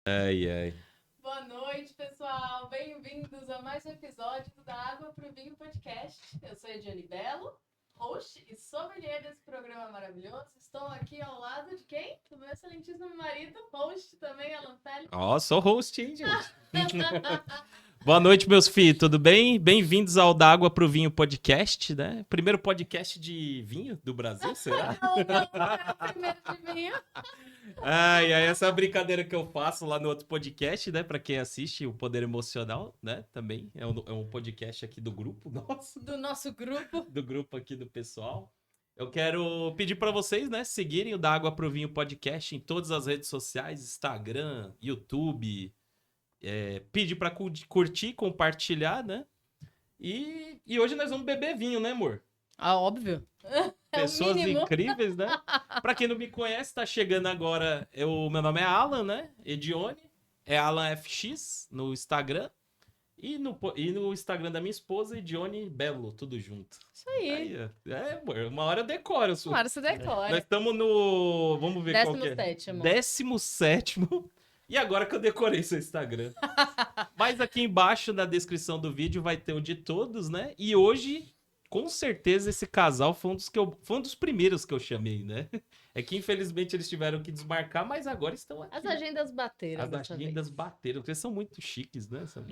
Ai, ai. Boa noite, pessoal. Bem-vindos a mais um episódio do Da Água pro Vinho Podcast. Eu sou a Ediane Belo, host e sommelier desse programa maravilhoso. Estou aqui ao lado de quem? Do meu excelentíssimo marido, host também, Alan Félix. Ó, sou host, hein, gente? Boa noite, meus filhos, tudo bem? Bem-vindos ao Da Água pro Vinho Podcast, né? Primeiro podcast de vinho do Brasil, será? Não é o primeiro de vinho. Ai, essa brincadeira que eu faço lá no outro podcast, né? Pra quem assiste, o Poder Emocional, né? Também é um podcast aqui do grupo, nossa. Do nosso grupo. Do grupo aqui do pessoal. Eu quero pedir pra vocês, né? Seguirem o Da Água pro Vinho Podcast em todas as redes sociais, Instagram, YouTube. Pedir pra curtir, compartilhar, né? E hoje nós vamos beber vinho, né, amor? Ah, óbvio. Pessoas É o mínimo. incríveis, né? Pra quem não me conhece, tá chegando agora. Meu nome é Alan, né? Edione. É Alan FX no Instagram. E no Instagram da minha esposa, Edione Belo, tudo junto. Isso aí. Amor, uma hora eu decoro. Claro, você decora. Nós estamos no... Vamos ver qual que é. 17º. 17º. E agora que eu decorei seu Instagram. Mas aqui embaixo na descrição do vídeo vai ter o de todos, né? E hoje, com certeza, esse casal foi um dos primeiros que eu chamei, né? É que infelizmente eles tiveram que desmarcar, mas agora estão aqui. As agendas bateram. As agendas bateram, porque são muito chiques, né? São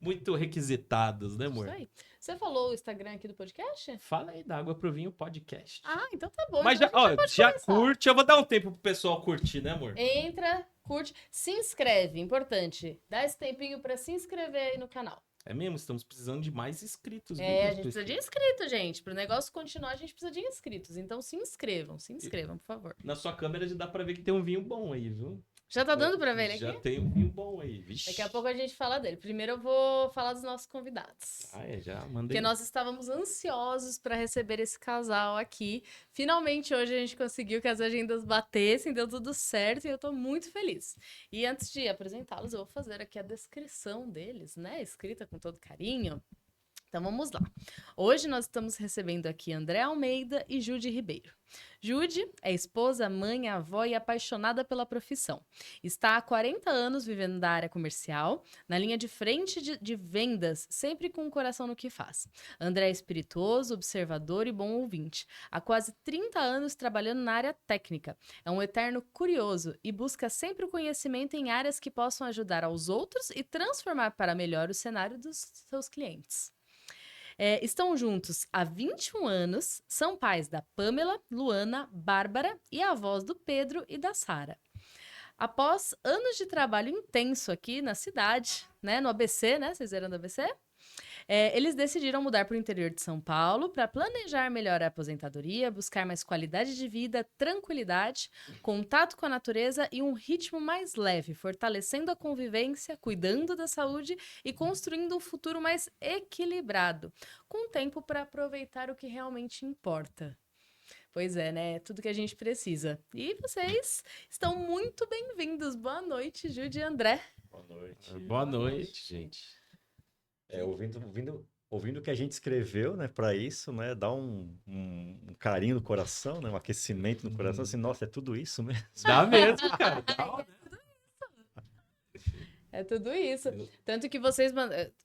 muito requisitados, né, amor? Isso aí. Você falou o Instagram aqui do podcast? Fala aí da Água pro Vinho Podcast. Ah, então tá bom. Mas então já curte, eu vou dar um tempo pro pessoal curtir, né, amor? Entra, curte, se inscreve, importante. Dá esse tempinho pra se inscrever aí no canal. É mesmo, estamos precisando de mais inscritos. A gente precisa de inscritos, gente. Pro negócio continuar, a gente precisa de inscritos. Então se inscrevam, por favor. Na sua câmera já dá pra ver que tem um vinho bom aí, viu? Já tá dando pra ver ele Já aqui? tem um vinho bom aí, vixe. Daqui a pouco a gente fala dele. Primeiro eu vou falar dos nossos convidados. Já mandei. Porque nós estávamos ansiosos para receber esse casal aqui. Finalmente hoje a gente conseguiu que as agendas batessem, deu tudo certo e eu tô muito feliz. E antes de apresentá-los, eu vou fazer aqui a descrição deles, né? Escrita com todo carinho. Então vamos lá. Hoje nós estamos recebendo aqui André Almeida e Judy Ribeiro. Judy é esposa, mãe, avó e apaixonada pela profissão. Está há 40 anos vivendo da área comercial, na linha de frente de vendas, sempre com o coração no que faz. André é espirituoso, observador e bom ouvinte. Há quase 30 anos trabalhando na área técnica. É um eterno curioso e busca sempre o conhecimento em áreas que possam ajudar aos outros e transformar para melhor o cenário dos seus clientes. Estão juntos há 21 anos, são pais da Pamela, Luana, Bárbara e avós do Pedro e da Sara. Após anos de trabalho intenso aqui na cidade, né, no ABC, né, vocês eram do ABC? Eles decidiram mudar para o interior de São Paulo para planejar melhor a aposentadoria, buscar mais qualidade de vida, tranquilidade, contato com a natureza e um ritmo mais leve, fortalecendo a convivência, cuidando da saúde e construindo um futuro mais equilibrado, com tempo para aproveitar o que realmente importa. Pois é, né? Tudo que a gente precisa. E vocês estão muito bem-vindos. Boa noite, Judy e André. Boa noite. Boa noite, gente. Ouvindo o que a gente escreveu, né, para isso, né, dá um carinho no coração, né, um aquecimento no coração, assim, nossa, é tudo isso mesmo. Dá mesmo, cara. É tudo isso. Tanto que vocês,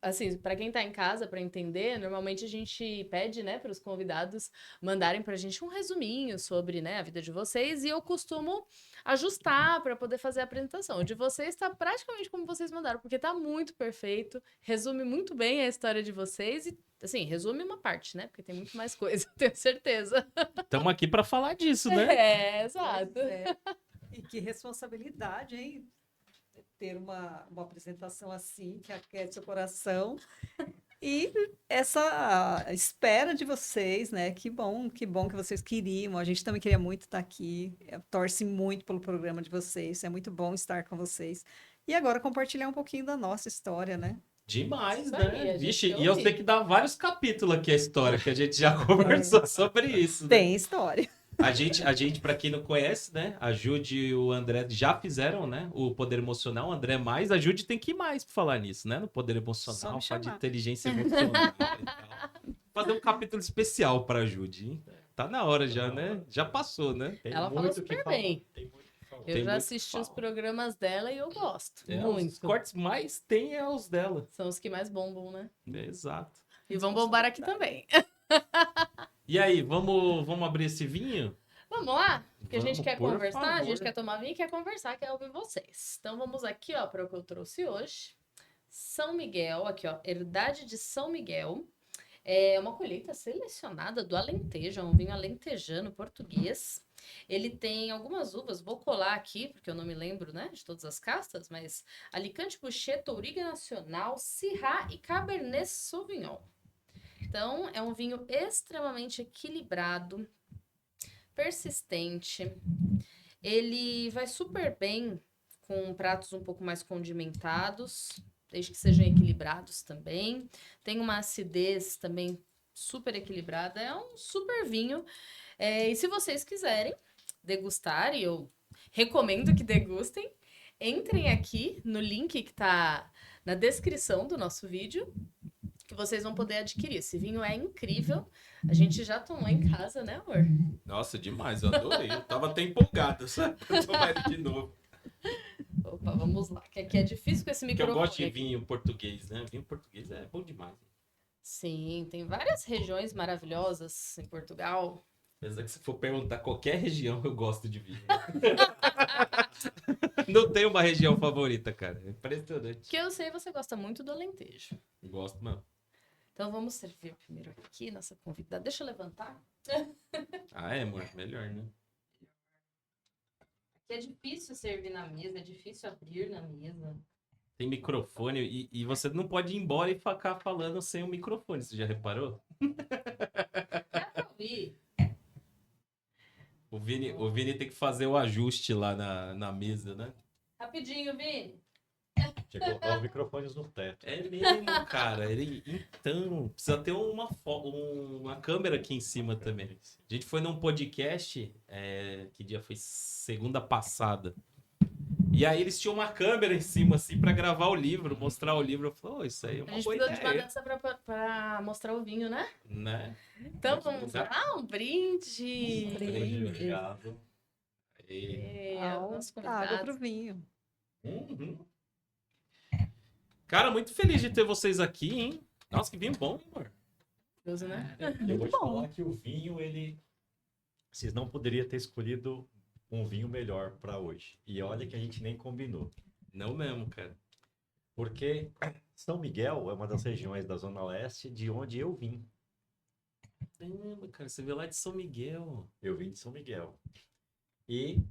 assim, para quem tá em casa, para entender, normalmente a gente pede, né, para os convidados mandarem pra gente um resuminho sobre, né, a vida de vocês e eu costumo ajustar para poder fazer a apresentação. O de vocês tá praticamente como vocês mandaram, porque tá muito perfeito, resume muito bem a história de vocês e, assim, resume uma parte, né, porque tem muito mais coisa, tenho certeza. Estamos aqui para falar disso, né? Exato. E que responsabilidade, hein? Ter uma apresentação assim, que aquece o coração. E essa espera de vocês, né? Que bom que vocês queriam. A gente também queria muito estar aqui. Torce muito pelo programa de vocês. É muito bom estar com vocês. E agora compartilhar um pouquinho da nossa história, né? Demais, Isso aí, né? a gente Vixe, quer e eu ouvir. sei que dá vários capítulos aqui a história, que a gente já conversou sobre isso. Né? Tem história. A gente, pra quem não conhece, né? A Judy e o André já fizeram, né? O Poder Emocional, o André mais. A Judy tem que ir mais pra falar nisso, né? No Poder Emocional, Só me falar de chamar. inteligência emocional e tal. Fazer um capítulo especial pra Judy, hein? Tá na hora já, né? Já passou, né? Tem Ela muito falou o que super falar, bem. tem muito o que Eu Tem já muito assisti os pau. programas dela e eu gosto. Os Muito. cortes mais tem é os dela. São os que mais bombam, né? Exato. E vão bombar aqui também. E aí, vamos abrir esse vinho? Vamos lá? Porque a gente Vamos, quer por conversar, a gente favor. quer tomar vinho, quer conversar, quer ouvir vocês. Então vamos aqui, ó, para o que eu trouxe hoje. São Miguel, aqui, ó, Herdade de São Miguel. É uma colheita selecionada do Alentejo, é um vinho alentejano português. Ele tem algumas uvas, vou colar aqui, porque eu não me lembro, né, de todas as castas, mas Alicante Bouschet, Touriga Nacional, Syrah e Cabernet Sauvignon. Então, é um vinho extremamente equilibrado, persistente. Ele vai super bem com pratos um pouco mais condimentados, desde que sejam equilibrados também. Tem uma acidez também super equilibrada. É um super vinho. E se vocês quiserem degustar, e eu recomendo que degustem, entrem aqui no link que tá na descrição do nosso vídeo, que vocês vão poder adquirir. Esse vinho é incrível. A gente já tomou em casa, né, amor? Nossa, demais, eu adorei. Eu tava até empolgado, sabe? Pra tomar ele de novo. Opa, vamos lá. Que aqui é difícil com esse Porque eu microfone. gosto de aqui. vinho português, né? Vinho português é bom demais. Sim, tem várias regiões maravilhosas em Portugal. Apesar que se for perguntar qualquer região, eu gosto de vinho. Não tenho uma região favorita, cara. É impressionante. Que eu sei, você gosta muito do Alentejo. Gosto, mano. Então vamos servir primeiro aqui, nossa convidada. Deixa eu levantar. Ah, é, amor? Melhor, né? Aqui é difícil servir na mesa, é difícil abrir na mesa. Tem microfone e você não pode ir embora e ficar falando sem o microfone. Você já reparou? Dá pra ouvir. O Vini tem que fazer o ajuste lá na mesa, né? Rapidinho, Vini. Tinha que colocar os microfones no teto. É mesmo, cara. Então, precisa ter uma câmera aqui em cima também. A gente foi num podcast, que dia foi? Segunda passada. E aí eles tinham uma câmera em cima, assim, pra gravar o livro, mostrar o livro. Eu falei, oh, isso aí é A uma gente boa precisou de uma ideia. dança pra mostrar o vinho, né? Né? Então vamos lá, um brinde. Obrigado. E- Nosso Água convidado. pro vinho. Uhum. Cara, muito feliz de ter vocês aqui, hein? Nossa, que vinho bom, hein, amor? Gostoso, né? Eu vou te falar que o vinho, ele... Vocês não poderiam ter escolhido um vinho melhor para hoje. E olha que a gente nem combinou. Não mesmo, cara. Porque São Miguel é uma das regiões da Zona Leste de onde eu vim. Caramba, cara, você veio lá de São Miguel. Eu vim de São Miguel. E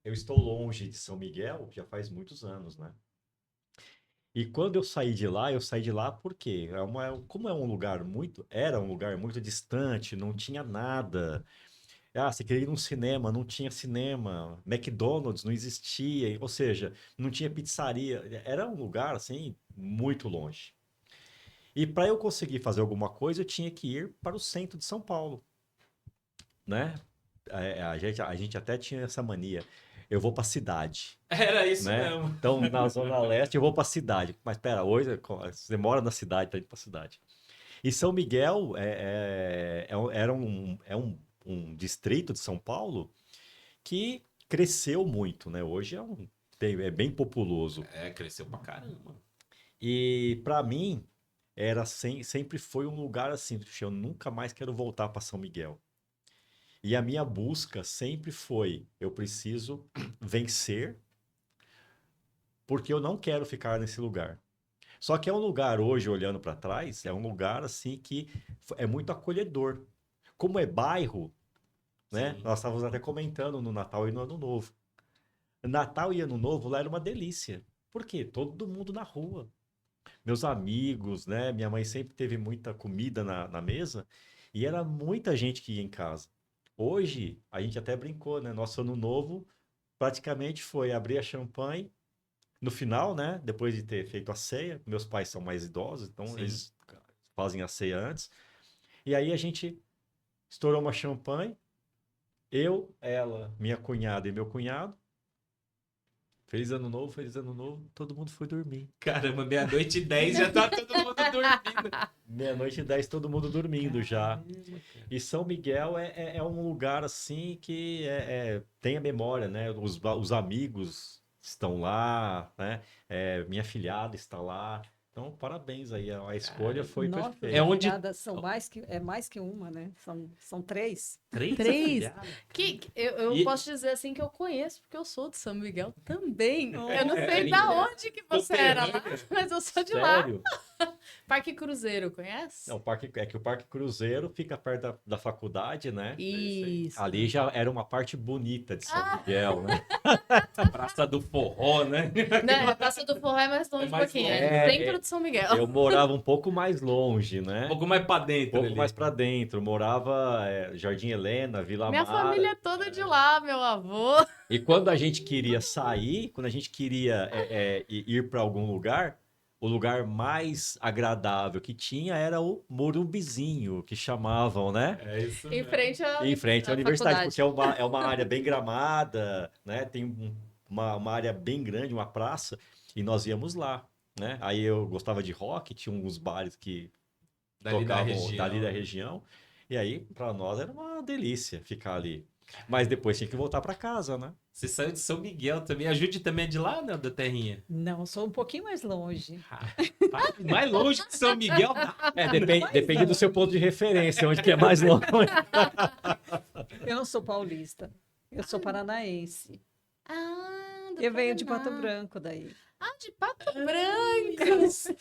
eu estou longe de São Miguel já faz muitos anos, né? E quando eu saí de lá porque como era um lugar muito distante, não tinha nada. Ah, você queria ir num cinema, não tinha cinema. McDonald's não existia, ou seja, não tinha pizzaria. Era um lugar assim muito longe. E para eu conseguir fazer alguma coisa, eu tinha que ir para o centro de São Paulo, né? A gente até tinha essa mania. Eu vou para a cidade, Era isso né? mesmo. Então, na Zona Leste, eu vou para a cidade. Mas pera, hoje você mora na cidade, tá indo para a cidade. E São Miguel era um distrito de São Paulo que cresceu muito, né? Hoje é bem populoso. Cresceu pra caramba. E para mim, sempre foi um lugar assim, eu nunca mais quero voltar para São Miguel. E a minha busca sempre foi, eu preciso vencer, porque eu não quero ficar nesse lugar. Só que é um lugar hoje, olhando para trás, é um lugar assim que é muito acolhedor. Como é bairro, né? Sim. Nós estávamos até comentando no Natal e no Ano Novo. Natal e Ano Novo lá era uma delícia. Por quê? Todo mundo na rua. Meus amigos, né? Minha mãe sempre teve muita comida na mesa e era muita gente que ia em casa. Hoje, a gente até brincou, né? Nosso Ano Novo praticamente foi abrir a champanhe no final, né? Depois de ter feito a ceia. Meus pais são mais idosos, então Sim. eles fazem a ceia antes. E aí a gente estourou uma champanhe. Eu, ela, minha cunhada e meu cunhado. Feliz Ano Novo, todo mundo foi dormir. Caramba, meia-noite e 10 já tá todo mundo dormindo. Meia-noite e 10, todo mundo dormindo já. E São Miguel é um lugar assim que tem a memória, né? Os amigos estão lá, né? Minha filhada está lá. Então, parabéns aí. A escolha foi Nossa, perfeita. É as onde- afilhadas são mais que uma, né? São três. Três? afilhadas? Eu E- posso dizer assim que eu conheço, porque eu sou de São Miguel também. Oh, Eu não sei sério? da onde que você era lá, Conterrânea? mas eu sou de lá. Sério? Parque Cruzeiro, conhece? Não, o Parque Cruzeiro fica perto da faculdade, né? Isso. Ali já era uma parte bonita de São Miguel, né? Praça do Forró, né? Não, a Praça do Forró é mais longe É um mais pouquinho. longe. É centro de São Miguel. Eu morava um pouco mais longe, né? Um pouco mais pra Um dentro pouco ali. mais pra dentro. Morava Jardim Helena, Vila Minha Mara. família é toda de lá, meu avô. E quando a gente queria sair, quando a gente queria ir para algum lugar, o lugar mais agradável que tinha era o Morumbizinho, que chamavam, né? É isso Em mesmo. frente à, Em frente à à universidade, faculdade. porque é uma área bem gramada, né? Tem uma área bem grande, uma praça, e nós íamos lá, né? Aí eu gostava de rock, tinha uns bares que Dali da tocavam região. dali da região, e aí para nós era uma delícia ficar ali. Mas depois tinha que voltar para casa, né? Você saiu de São Miguel também. A Judy também é de lá, né? Da terrinha. Não, sou um pouquinho mais longe. Rapaz, mais longe de São Miguel. Depende do seu ponto de referência, onde que é mais longe. Eu não sou paulista, eu sou paranaense. Ah, do Eu venho de Paraná. Pato Branco daí. Ah, de Pato Branco.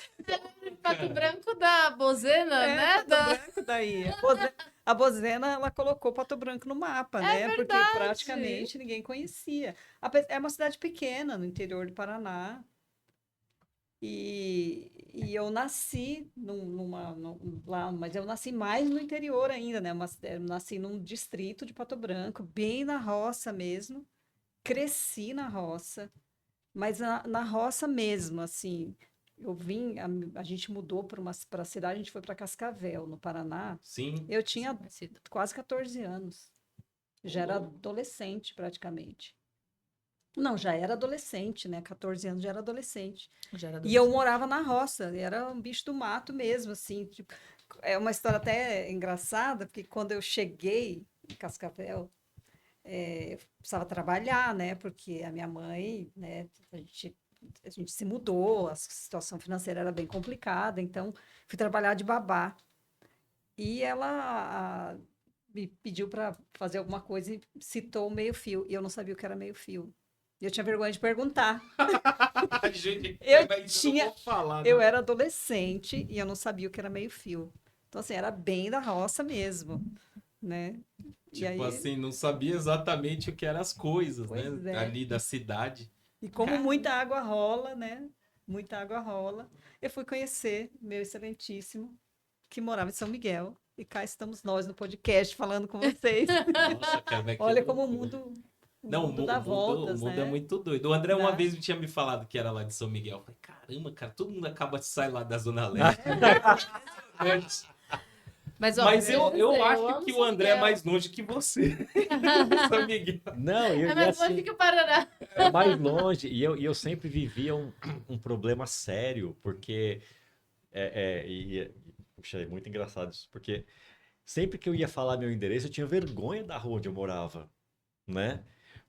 De Pato Branco da Bozena, né? Pato Da... Branco daí. A Bozena, ela colocou Pato Branco no mapa, né? Porque verdade. praticamente ninguém conhecia. É uma cidade pequena no interior do Paraná. E eu nasci lá, mas eu nasci mais no interior ainda, né? Eu nasci num distrito de Pato Branco, bem na roça mesmo. Cresci na roça, mas na roça mesmo, assim. Eu vim, a gente mudou para a cidade, a gente foi para Cascavel, no Paraná. Sim. Eu tinha quase 14 anos. Já era adolescente, praticamente. Não, já era adolescente, né? 14 anos já era adolescente. E eu morava na roça, era um bicho do mato mesmo, assim. Tipo, é uma história até engraçada, porque quando eu cheguei em Cascavel, eu precisava trabalhar, né? Porque a minha mãe, né? A gente se mudou, a situação financeira era bem complicada, então fui trabalhar de babá. E ela me pediu para fazer alguma coisa e citou o meio-fio, e eu não sabia o que era meio-fio. Eu tinha vergonha de perguntar. Gente, Eu mas tinha- não vou falar, Eu né? era adolescente e eu não sabia o que era meio-fio. Então, assim, era bem da roça mesmo, né? E Tipo aí, assim, não sabia exatamente o que eram as coisas, né? Pois é. Ali da cidade. e como muita água rola, né? Muita água rola, eu fui conhecer meu excelentíssimo, que morava em São Miguel. E cá estamos nós no podcast falando com vocês. Nossa, cara, mas que Olha como o loucura. mundo, Não, mundo dá voltas, o mundo né? é muito doido. O André uma Dá. vez tinha me falado que era lá de São Miguel. Eu falei, caramba, cara, todo mundo acaba de sair lá da Zona Leste. Mas, ó, Mas eu amo acho que o São André é Miguel. mais longe que você. São Miguel. Não, É mais longe que o Paraná. é mais longe. E eu sempre vivia um problema sério, porque. Puxa, é muito engraçado isso, porque sempre que eu ia falar meu endereço, eu tinha vergonha da rua onde eu morava, né?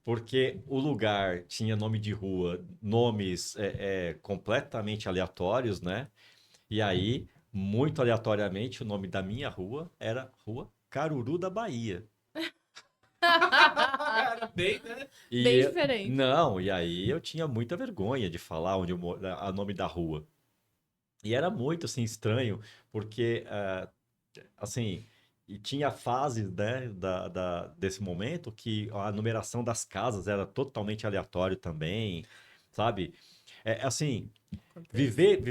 Porque o lugar tinha nome de rua, nomes completamente aleatórios, né? E aí, muito aleatoriamente, o nome da minha rua era Rua Caruru da Bahia. Era bem, né? E Bem diferente. Não, e aí eu tinha muita vergonha de falar onde o nome da rua. E era muito assim estranho, porque assim, e tinha fases, né, desse momento que a numeração das casas era totalmente aleatório também, sabe? Assim, viver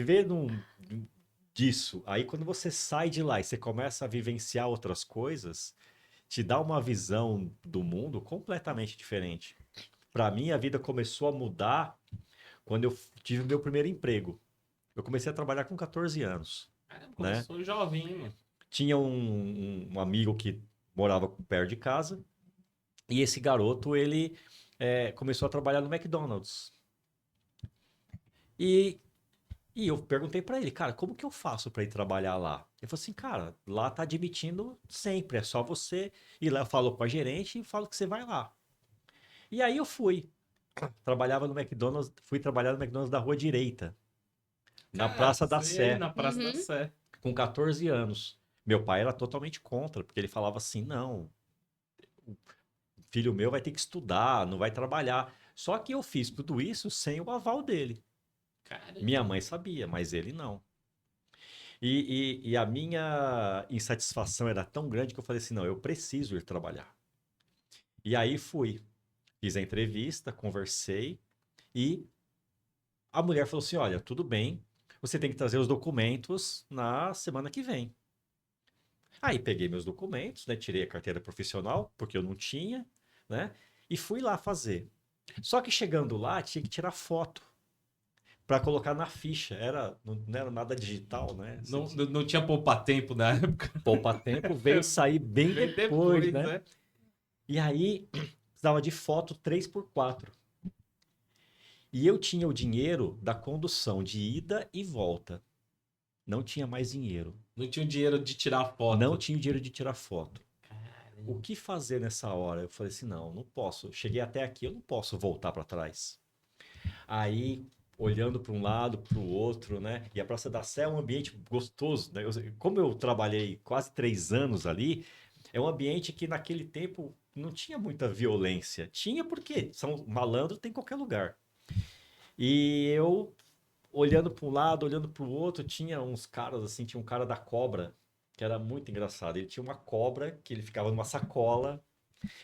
disso, aí quando você sai de lá e você começa a vivenciar outras coisas, te dá uma visão do mundo completamente diferente. Para mim, a vida começou a mudar quando eu tive o meu primeiro emprego. Eu comecei a trabalhar com 14 anos. Caramba, começou jovem, mano. Tinha um amigo que morava perto de casa e esse garoto, ele começou a trabalhar no McDonald's. E E eu perguntei pra ele, cara, como que eu faço pra ir trabalhar lá? Ele falou assim, cara, lá tá admitindo sempre, é só você ir lá, falou com a gerente e fala que você vai lá. E aí eu fui. Trabalhava no McDonald's, fui trabalhar no McDonald's da Rua Direita, na Cara, Praça da sei, Sé, na Praça da Uhum. Sé. com 14 anos. Meu pai era totalmente contra, porque ele falava assim, não, o filho meu vai ter que estudar, não vai trabalhar. Só que eu fiz tudo isso sem o aval dele. Minha Caramba. mãe sabia, mas ele não. E a minha insatisfação era tão grande que eu falei assim: não, eu preciso ir trabalhar. E aí fui, fiz a entrevista, conversei e a mulher falou assim: olha, tudo bem, você tem que trazer os documentos na semana que vem. Aí peguei meus documentos, né, tirei a carteira profissional, porque eu não tinha, né, e fui lá fazer. Só que chegando lá, tinha que tirar foto para colocar na ficha. Não era nada digital, né? Você Não tinha poupa-tempo na época. poupa tempo, veio sair bem Bem depois, depois, né? né? E aí precisava de foto 3x4. E eu tinha o dinheiro da condução de ida e volta. Não tinha mais dinheiro. Não tinha o dinheiro de tirar foto. Não tinha o dinheiro de tirar foto. O Caramba. que fazer nessa hora? Eu falei assim, não, não posso. Cheguei até aqui, eu não posso voltar para trás. Aí, olhando para um lado, para o outro, né? E a Praça da Sé é um ambiente gostoso, né? Como eu trabalhei quase 3 anos ali, é um ambiente que naquele tempo não tinha muita violência. Tinha porque são malandro tem em qualquer lugar. E eu olhando para um lado, olhando para o outro, tinha uns caras assim, tinha um cara da cobra que era muito engraçado. Ele tinha uma cobra que ele ficava numa sacola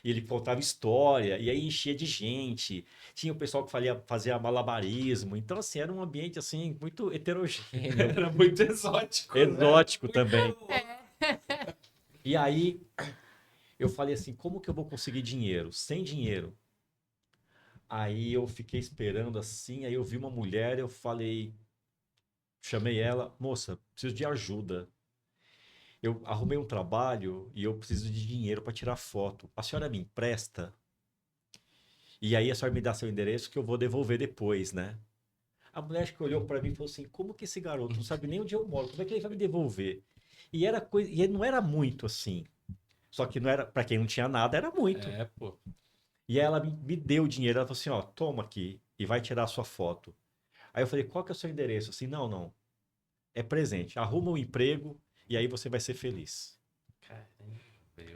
e ele contava história, e aí enchia de gente. Tinha o pessoal que fazia malabarismo. Então, assim, era um ambiente assim muito heterogêneo, Era muito exótico, né? exótico também. E aí eu falei assim, como que eu vou conseguir dinheiro? Sem dinheiro. Aí eu fiquei esperando assim, aí eu vi uma mulher, eu falei, chamei ela, moça, preciso de ajuda. Eu arrumei um trabalho e eu preciso de dinheiro para tirar foto. A senhora me empresta? E aí a senhora me dá seu endereço que eu vou devolver depois, né? A mulher acho que olhou para mim e falou assim: como que esse garoto não sabe nem onde eu moro? Como é que ele vai me devolver? E era coisa, e não era muito assim. Só que não era, para quem não tinha nada, era muito. É, pô. E aí ela me deu o dinheiro, ela falou assim: ó, toma aqui e vai tirar a sua foto. Aí eu falei: qual que é o seu endereço? Assim, não, não. É presente. Arruma um emprego e aí você vai ser feliz. Caramba,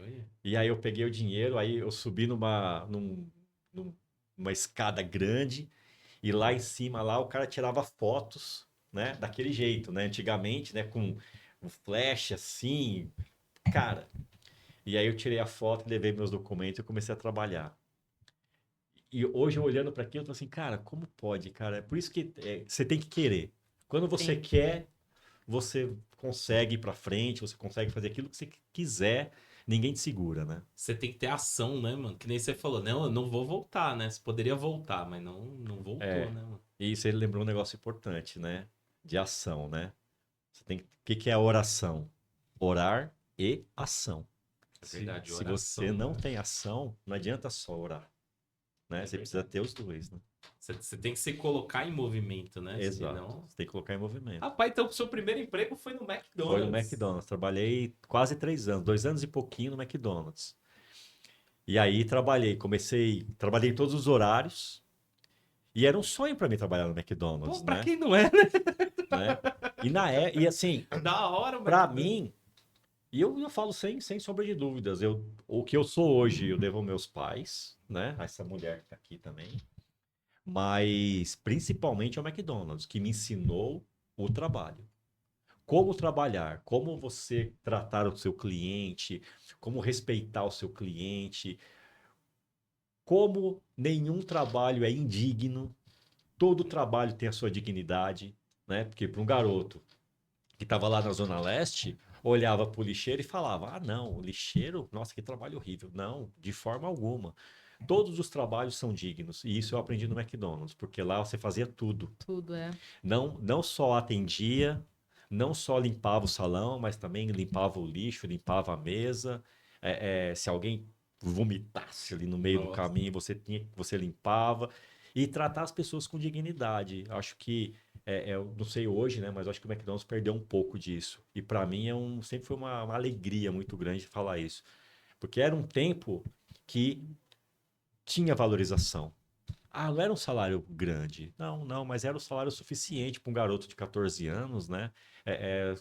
olha. E aí eu peguei o dinheiro, aí eu subi numa escada grande. E lá em cima, lá, o cara tirava fotos, né? Daquele jeito, né? Antigamente, né? Com o flash assim, cara. E aí eu tirei a foto, levei meus documentos e comecei a trabalhar. E hoje, olhando para aquilo, eu tô assim, cara, como pode, cara? É por isso que você tem que querer. Quando você Sim. quer, você consegue ir para frente, você consegue fazer aquilo que você quiser, ninguém te segura, né? Você tem que ter ação, né, mano? Que nem você falou, não, eu não vou voltar, né? Você poderia voltar, mas não voltou, É. né, mano? E você lembrou um negócio importante, né? De ação, né? O que que é a oração? Orar e ação. É verdade, Se você oração, não né? tem ação, não adianta só orar, né? É Você precisa verdade. ter os dois, né? Você tem que se colocar em movimento, né? Exato. Senão. Você tem que colocar em movimento. Rapaz, então o seu primeiro emprego foi no Foi no McDonald's. McDonald's. Trabalhei quase 3 anos, 2 anos e pouquinho no McDonald's. E aí trabalhei em todos os horários. E era um sonho para mim trabalhar no Pô, McDonald's, pra né? quem não é, Né? E assim, da hora o para McDonald's. mim, e eu falo sem sombra de dúvidas, o que eu sou hoje eu devo aos meus pais, né? A essa mulher que tá aqui também, mas principalmente ao McDonald's, que me ensinou o trabalho. Como trabalhar, como você tratar o seu cliente, como respeitar o seu cliente, como nenhum trabalho é indigno, todo trabalho tem a sua dignidade, né? Porque para um garoto que estava lá na Zona Leste, olhava para o lixeiro e falava: ah, não, o lixeiro, nossa, que trabalho horrível. Não, de forma alguma. Todos os trabalhos são dignos. E isso eu aprendi no McDonald's, porque lá você fazia tudo. Tudo é. Não só atendia, não só limpava o salão, mas também limpava o lixo, limpava a mesa. Se alguém vomitasse ali no meio do Nossa. caminho, você limpava. E tratar as pessoas com dignidade. Acho que eu não sei hoje, né? Mas eu acho que o McDonald's perdeu um pouco disso. E para mim sempre foi uma alegria muito grande falar isso. Porque era um tempo que tinha valorização. Ah, não era um salário grande. Não, não, mas era um salário suficiente para um garoto de 14 anos, né?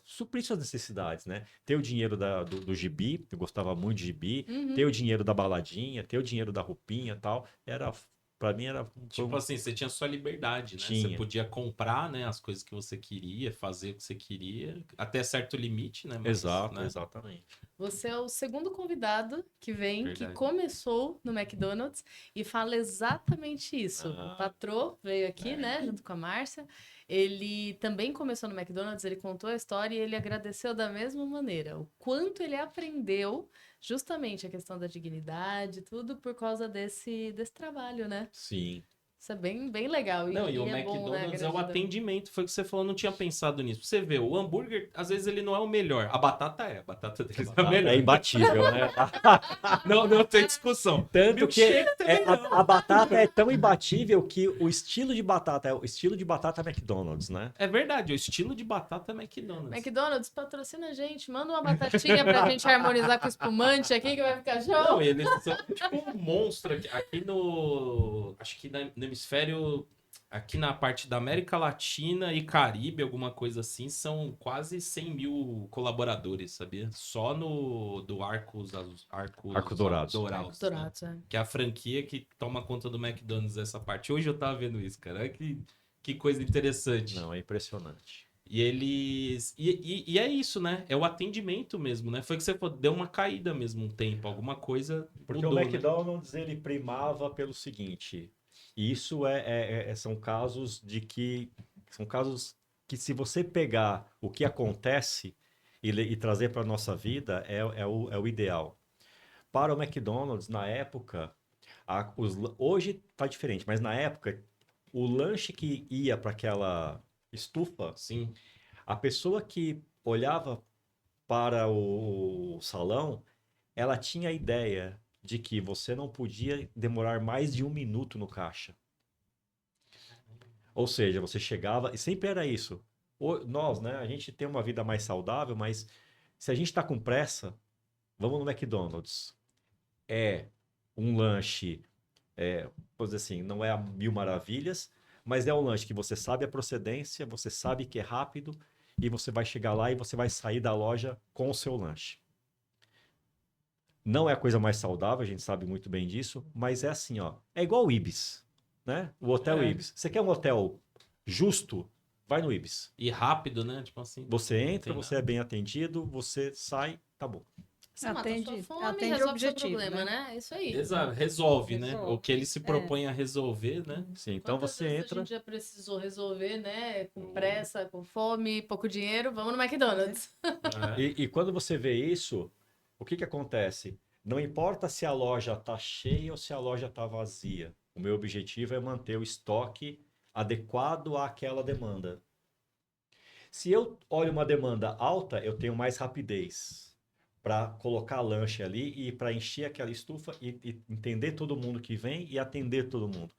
Suprir suas necessidades, né? Ter o dinheiro do gibi, eu gostava muito de gibi, ter Uhum. o dinheiro da baladinha, ter o dinheiro da roupinha e tal. Para mim Tipo assim, você tinha sua liberdade, né? Você tinha. podia comprar, né, as coisas que você queria, fazer o que você queria, até certo limite, né? Mas, Exato, né? exatamente. Você é o segundo convidado que vem, que Verdade. começou no McDonald's e fala exatamente isso. O Ah, patrão veio aqui, né, junto com a Márcia. Ele também começou no McDonald's, ele contou a história e ele agradeceu da mesma maneira. O quanto ele aprendeu justamente a questão da dignidade, tudo por causa desse trabalho, né? sim. Isso é bem, bem legal. Não, e o é bom, né, a McDonald's é o gratidão. atendimento. Foi o que você falou, eu não tinha pensado nisso. Você vê, o hambúrguer, às vezes ele não é o melhor. A batata deles é a melhor. É imbatível, né? Não tem discussão. Tanto que Milkshake também a batata é tão imbatível que o estilo de batata é o estilo de batata McDonald's, né? É verdade, o estilo de batata é McDonald's. McDonald's patrocina a gente, manda uma batatinha pra gente harmonizar com o espumante aqui que vai ficar show. Não, eles são tipo um monstro aqui no. Acho que no hemisfério. Aqui na parte da América Latina e Caribe, alguma coisa assim, são quase 100 mil colaboradores, sabia? Só no do Arcos Arcos Dourados. Arcos né? Dourados, é. Que é a franquia que toma conta do McDonald's essa parte. Hoje eu tava vendo isso, cara. Olha que coisa interessante. Não, é impressionante. E eles. E é isso, né? É o atendimento mesmo, né? Foi que você falou, deu uma caída mesmo um tempo, alguma coisa. Porque mudou, o McDonald's ele primava pelo seguinte, e isso são casos que se você pegar o que acontece e trazer para a nossa vida é o ideal. Para o McDonald's, na época, hoje está diferente, mas na época, o lanche que ia para aquela estufa, Sim. a pessoa que olhava para o salão, ela tinha a ideia de que você não podia demorar mais de 1 minuto no caixa. Ou seja, você chegava, e sempre era isso. Nós, né, a gente tem uma vida mais saudável, mas se a gente está com pressa, vamos no McDonald's. É um lanche, vamos dizer assim, não é a mil maravilhas, mas é um lanche que você sabe a procedência, você sabe que é rápido, e você vai chegar lá e você vai sair da loja com o seu lanche. Não é a coisa mais saudável, a gente sabe muito bem disso, mas é assim, ó. É igual o Ibis, né? O Hotel É. Ibis. Você quer um hotel justo? Vai no Ibis. E rápido, né? Tipo assim. Você entra, Tem você é bem atendido, você sai, tá bom. Você mata a sua Atende- fome, atende o resolve seu objetivo, problema, né? né? É isso aí. Exato, resolve, né? Resolve. O que ele se propõe a resolver, né? Sim, então Quantas você vezes entra. a gente já precisou resolver, né? Com pressa, com fome, pouco dinheiro, vamos no McDonald's. É. E quando você vê isso, o que acontece? Não importa se a loja está cheia ou se a loja está vazia. O meu objetivo é manter o estoque adequado àquela demanda. Se eu olho uma demanda alta, eu tenho mais rapidez para colocar lanche ali e para encher aquela estufa e entender todo mundo que vem e atender todo mundo.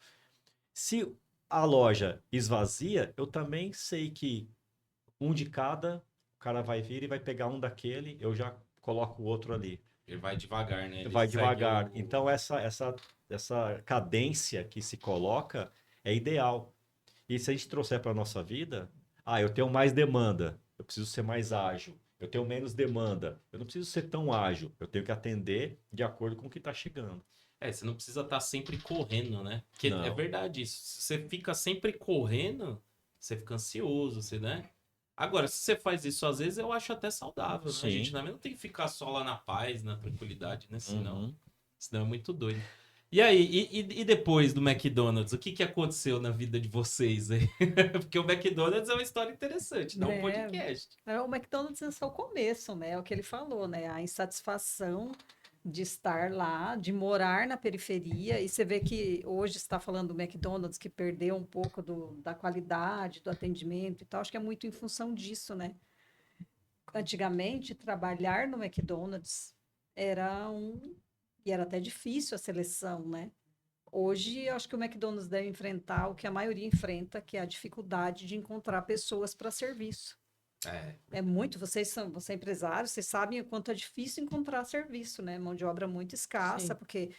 Se a loja esvazia, eu também sei que um de cada, o cara vai vir e vai pegar um daquele, eu já coloco o outro ali. Ele vai devagar, né? Ele Vai segue devagar. o- Então essa cadência que se coloca é ideal. E se a gente trouxer para a nossa vida, eu tenho mais demanda, eu preciso ser mais ágil. Eu tenho menos demanda, eu não preciso ser tão ágil. Eu tenho que atender de acordo com o que está chegando. Você não precisa estar sempre correndo, né? Porque Não. é verdade isso. Se você fica sempre correndo, você fica ansioso, você, né? Agora, se você faz isso às vezes, eu acho até saudável, né? A Sim. gente também não tem que ficar só lá na paz, na tranquilidade, né? Uhum. Senão é muito doido. E aí, e depois do McDonald's, o que aconteceu na vida de vocês aí? Porque o McDonald's é uma história interessante, não um É. podcast. O McDonald's é só o começo, né? É o que ele falou, né? A insatisfação de estar lá, de morar na periferia. E você vê que hoje está falando do McDonald's que perdeu um pouco da qualidade, do atendimento e tal. Acho que é muito em função disso, né? Antigamente, trabalhar no McDonald's era e era até difícil a seleção, né? Hoje, eu acho que o McDonald's deve enfrentar o que a maioria enfrenta, que é a dificuldade de encontrar pessoas para serviço. É muito, você é empresário, vocês sabem o quanto é difícil encontrar serviço, né? Mão de obra muito escassa, Sim. porque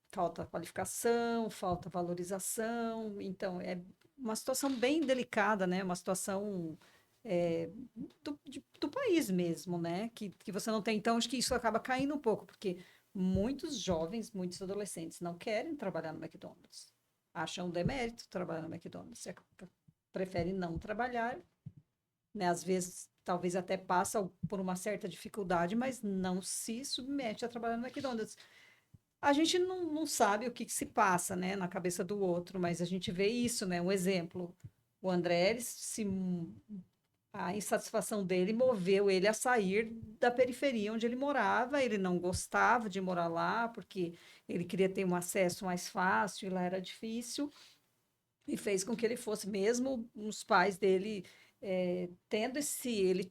falta qualificação, falta valorização. Então, é uma situação bem delicada, né? Uma situação do país mesmo, né? Que você não tem. Então, acho que isso acaba caindo um pouco, porque muitos jovens, muitos adolescentes não querem trabalhar no McDonald's. Acham um demérito trabalhar no McDonald's. Preferem não trabalhar, né? Às vezes, talvez até passa por uma certa dificuldade, mas não se submete a trabalhar no McDonald's. A gente não sabe o que se passa, né, na cabeça do outro, mas a gente vê isso, né? Um exemplo, o André, a insatisfação dele moveu ele a sair da periferia onde ele morava. Ele não gostava de morar lá, porque ele queria ter um acesso mais fácil, e lá era difícil, e fez com que ele fosse, mesmo os pais dele ele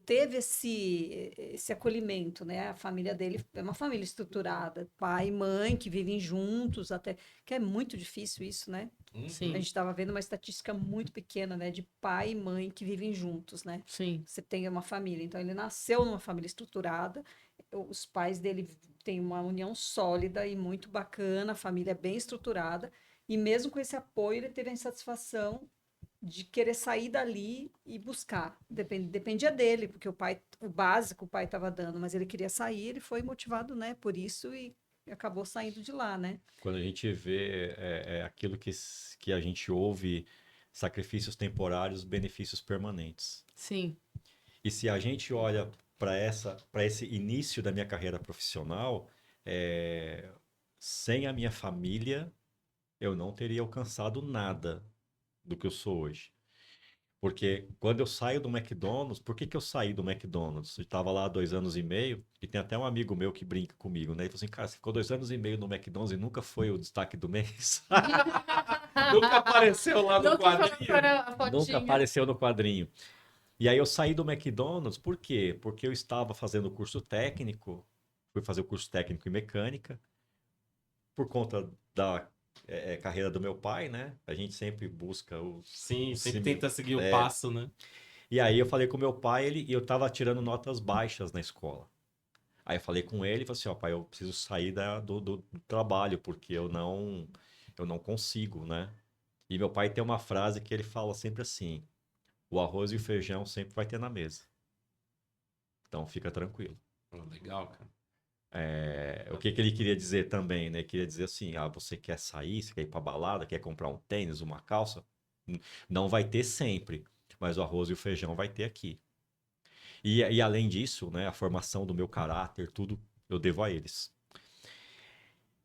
teve esse acolhimento, né? A família dele é uma família estruturada, pai e mãe que vivem juntos, até que é muito difícil isso, né? Sim. A gente estava vendo uma estatística muito pequena, né, de pai e mãe que vivem juntos, né? Sim. Você tem uma família, então ele nasceu numa família estruturada, os pais dele têm uma união sólida e muito bacana, a família é bem estruturada, e mesmo com esse apoio, ele teve a insatisfação de querer sair dali e buscar. Dependia dele, porque o básico o pai estava dando, mas ele queria sair, ele foi motivado, né, por isso e acabou saindo de lá, né? Quando a gente vê aquilo que a gente ouve, sacrifícios temporários, benefícios permanentes. Sim. E se a gente olha para esse início da minha carreira profissional, sem a minha família, eu não teria alcançado nada do que eu sou hoje. Porque quando eu saio do McDonald's, por que eu saí do McDonald's? Eu estava lá há 2 anos e meio, e tem até um amigo meu que brinca comigo, né? Ele falou assim, cara, você ficou 2 anos e meio no McDonald's e nunca foi o destaque do mês? Nunca apareceu lá no Nunca quadrinho. colocaram a Nunca fotinha. apareceu no quadrinho. E aí eu saí do McDonald's, por quê? Porque eu estava fazendo o curso técnico, fui fazer o curso técnico em mecânica, por conta da carreira do meu pai, né? A gente sempre busca Sim, sempre sim, tenta seguir o passo, né? E aí eu falei com meu pai, e eu tava tirando notas baixas na escola. Aí eu falei com ele e falei assim, ó, pai, eu preciso sair do trabalho, porque eu não consigo, né? E meu pai tem uma frase que ele fala sempre assim, o arroz e o feijão sempre vai ter na mesa. Então fica tranquilo. Legal, cara. O que ele queria dizer também, né? Queria dizer assim, você quer sair, você quer ir pra balada, quer comprar um tênis, uma calça? Não vai ter sempre, mas o arroz e o feijão vai ter aqui. E além disso, né, a formação do meu caráter, tudo eu devo a eles.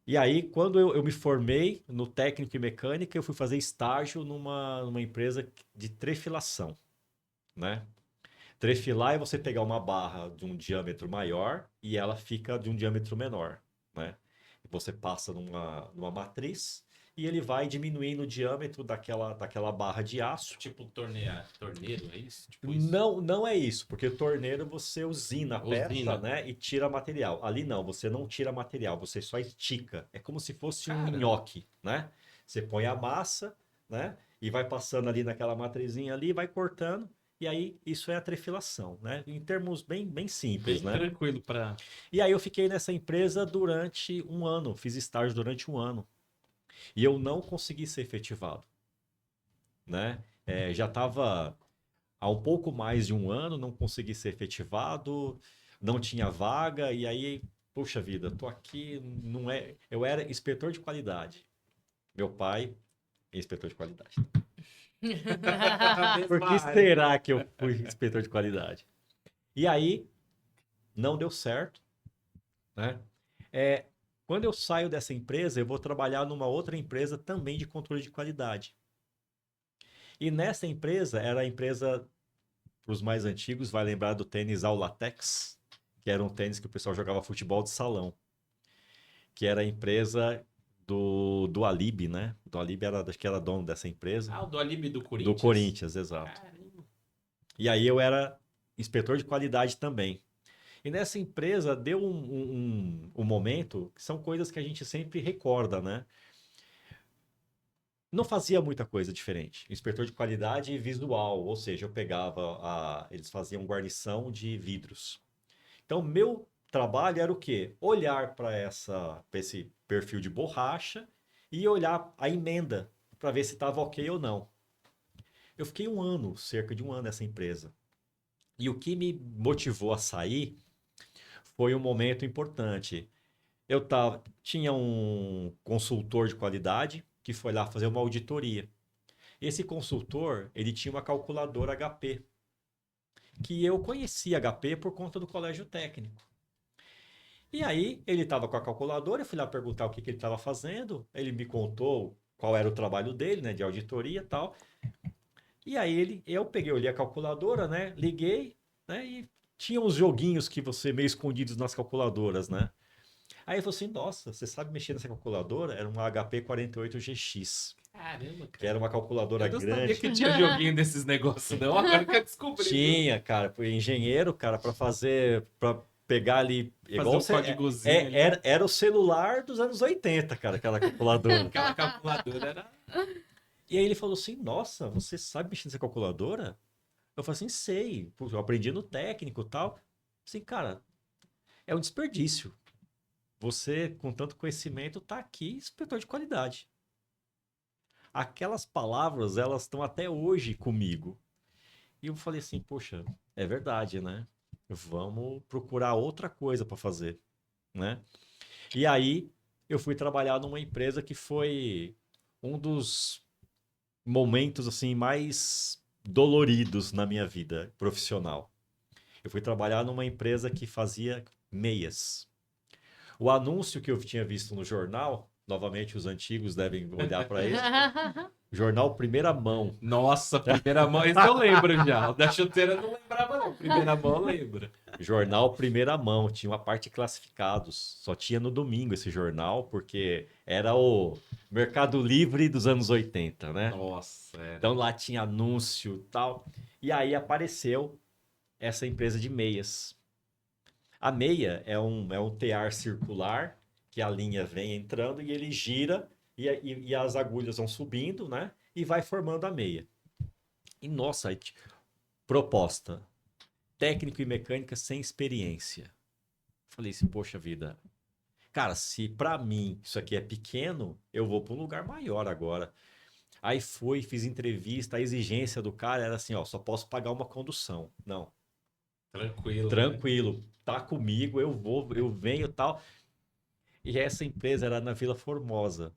E aí, quando eu me formei no técnico em mecânica, eu fui fazer estágio numa empresa de trefilação, né? Trefilar é você pegar uma barra de um diâmetro maior e ela fica de um diâmetro menor, né? Você passa numa matriz e ele vai diminuindo o diâmetro daquela barra de aço. Tipo torneiro, é isso? Tipo isso? Não é isso, porque torneiro você usina a peça, né, e tira material. Ali não, você não tira material, você só estica. É como se fosse um nhoque, né? Você põe a massa, né, e vai passando ali naquela matrizinha ali, vai cortando, e aí isso é a trefilação, né? Em termos bem simples, Bem né? tranquilo para. E aí eu fiquei nessa empresa durante um ano, fiz estágio durante um ano. E eu não consegui ser efetivado, né? Já estava há um pouco mais de um ano, não consegui ser efetivado, não tinha vaga, e aí, puxa vida, tô aqui, não é. Eu era inspetor de qualidade. Meu pai é inspetor de qualidade. Por que será que eu fui inspetor de qualidade? E aí, não deu certo, né? Quando eu saio dessa empresa, eu vou trabalhar numa outra empresa também de controle de qualidade. E nessa empresa, era a empresa, para os mais antigos, vai lembrar do tênis Aulatex, que era um tênis que o pessoal jogava futebol de salão. Que era a empresa do Alib, né? Do Alib acho que era dono dessa empresa. Ah, o do Alibi do Corinthians. Do Corinthians, exato. Caramba. E aí eu era inspetor de qualidade também. E nessa empresa deu um momento que são coisas que a gente sempre recorda, né? Não fazia muita coisa diferente. Inspetor de qualidade visual, ou seja, eu pegava eles faziam guarnição de vidros. Então, meu trabalho era o quê? Olhar para esse perfil de borracha e olhar a emenda para ver se estava ok ou não. Eu fiquei um ano, cerca de um ano nessa empresa. E o que me motivou a sair foi um momento importante. Tinha um consultor de qualidade que foi lá fazer uma auditoria. Esse consultor, ele tinha uma calculadora HP, que eu conhecia HP por conta do colégio técnico. E aí, ele estava com a calculadora, eu fui lá perguntar o que ele estava fazendo, ele me contou qual era o trabalho dele, né, de auditoria e tal. E aí, eu peguei, olhei a calculadora, né, liguei, né, e tinha uns joguinhos que você meio escondidos nas calculadoras, né. Aí ele falou assim, nossa, você sabe mexer nessa calculadora? Era uma HP 48GX, Caramba, que era cara. uma calculadora Eu não sabia grande. que tinha joguinho desses negócios, não. Agora que eu descobri. Tinha, cara, foi engenheiro, cara, para pegar ali, Fazer um códigozinho ali. era o celular dos anos 80, cara, aquela calculadora. Aquela calculadora era... E aí ele falou assim, nossa, você sabe mexer nessa calculadora? Eu falei assim, sei, pô, eu aprendi no técnico e tal. Assim, cara, é um desperdício. Você, com tanto conhecimento, tá aqui, inspetor de qualidade. Aquelas palavras, elas estão até hoje comigo. E eu falei assim, poxa, é verdade, né? Vamos procurar outra coisa para fazer, né? E aí eu fui trabalhar numa empresa que foi um dos momentos assim mais doloridos na minha vida profissional. Eu fui trabalhar numa empresa que fazia meias. O anúncio que eu tinha visto no jornal, novamente os antigos devem olhar para isso, jornal Primeira Mão. Nossa, primeira mão. Esse eu lembro já. O da chuteira eu não lembrava, não. Primeira mão eu lembro. Jornal Primeira Mão, tinha uma parte de classificados. Só tinha no domingo esse jornal, porque era o Mercado Livre dos anos 80, né? Nossa, é. Então lá tinha anúncio e tal. E aí apareceu essa empresa de meias. A meia é um tear circular, que a linha vem entrando e ele gira e as agulhas vão subindo, né? E vai formando a meia. E nossa, proposta. Técnico e mecânica sem experiência. Falei assim, poxa vida. Cara, se pra mim isso aqui é pequeno, eu vou para um lugar maior agora. Aí fiz entrevista, a exigência do cara era assim, ó, só posso pagar uma condução. Não, Tranquilo. Né? tranquilo, tá comigo, eu vou, eu venho e tal. E essa empresa era na Vila Formosa.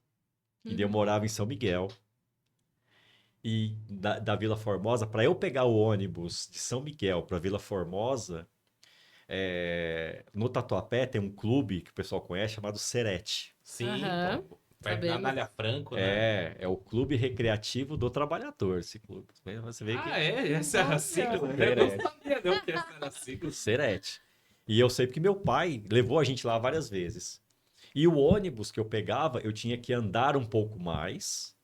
E eu morava em São Miguel. E da Vila Formosa, para eu pegar o ônibus de São Miguel para Vila Formosa, no Tatuapé tem um clube que o pessoal conhece chamado Serete. Sim, Aham, pô. Perto da sabemos. Anália Franco, né? É o Clube Recreativo do Trabalhador, esse clube. Você vê que Ah, é? Essa era a sigla? Eu Serete. não sabia não que essa era a sigla. Serete. E eu sei porque meu pai levou a gente lá várias vezes. E o ônibus que eu pegava, eu tinha que andar um pouco mais,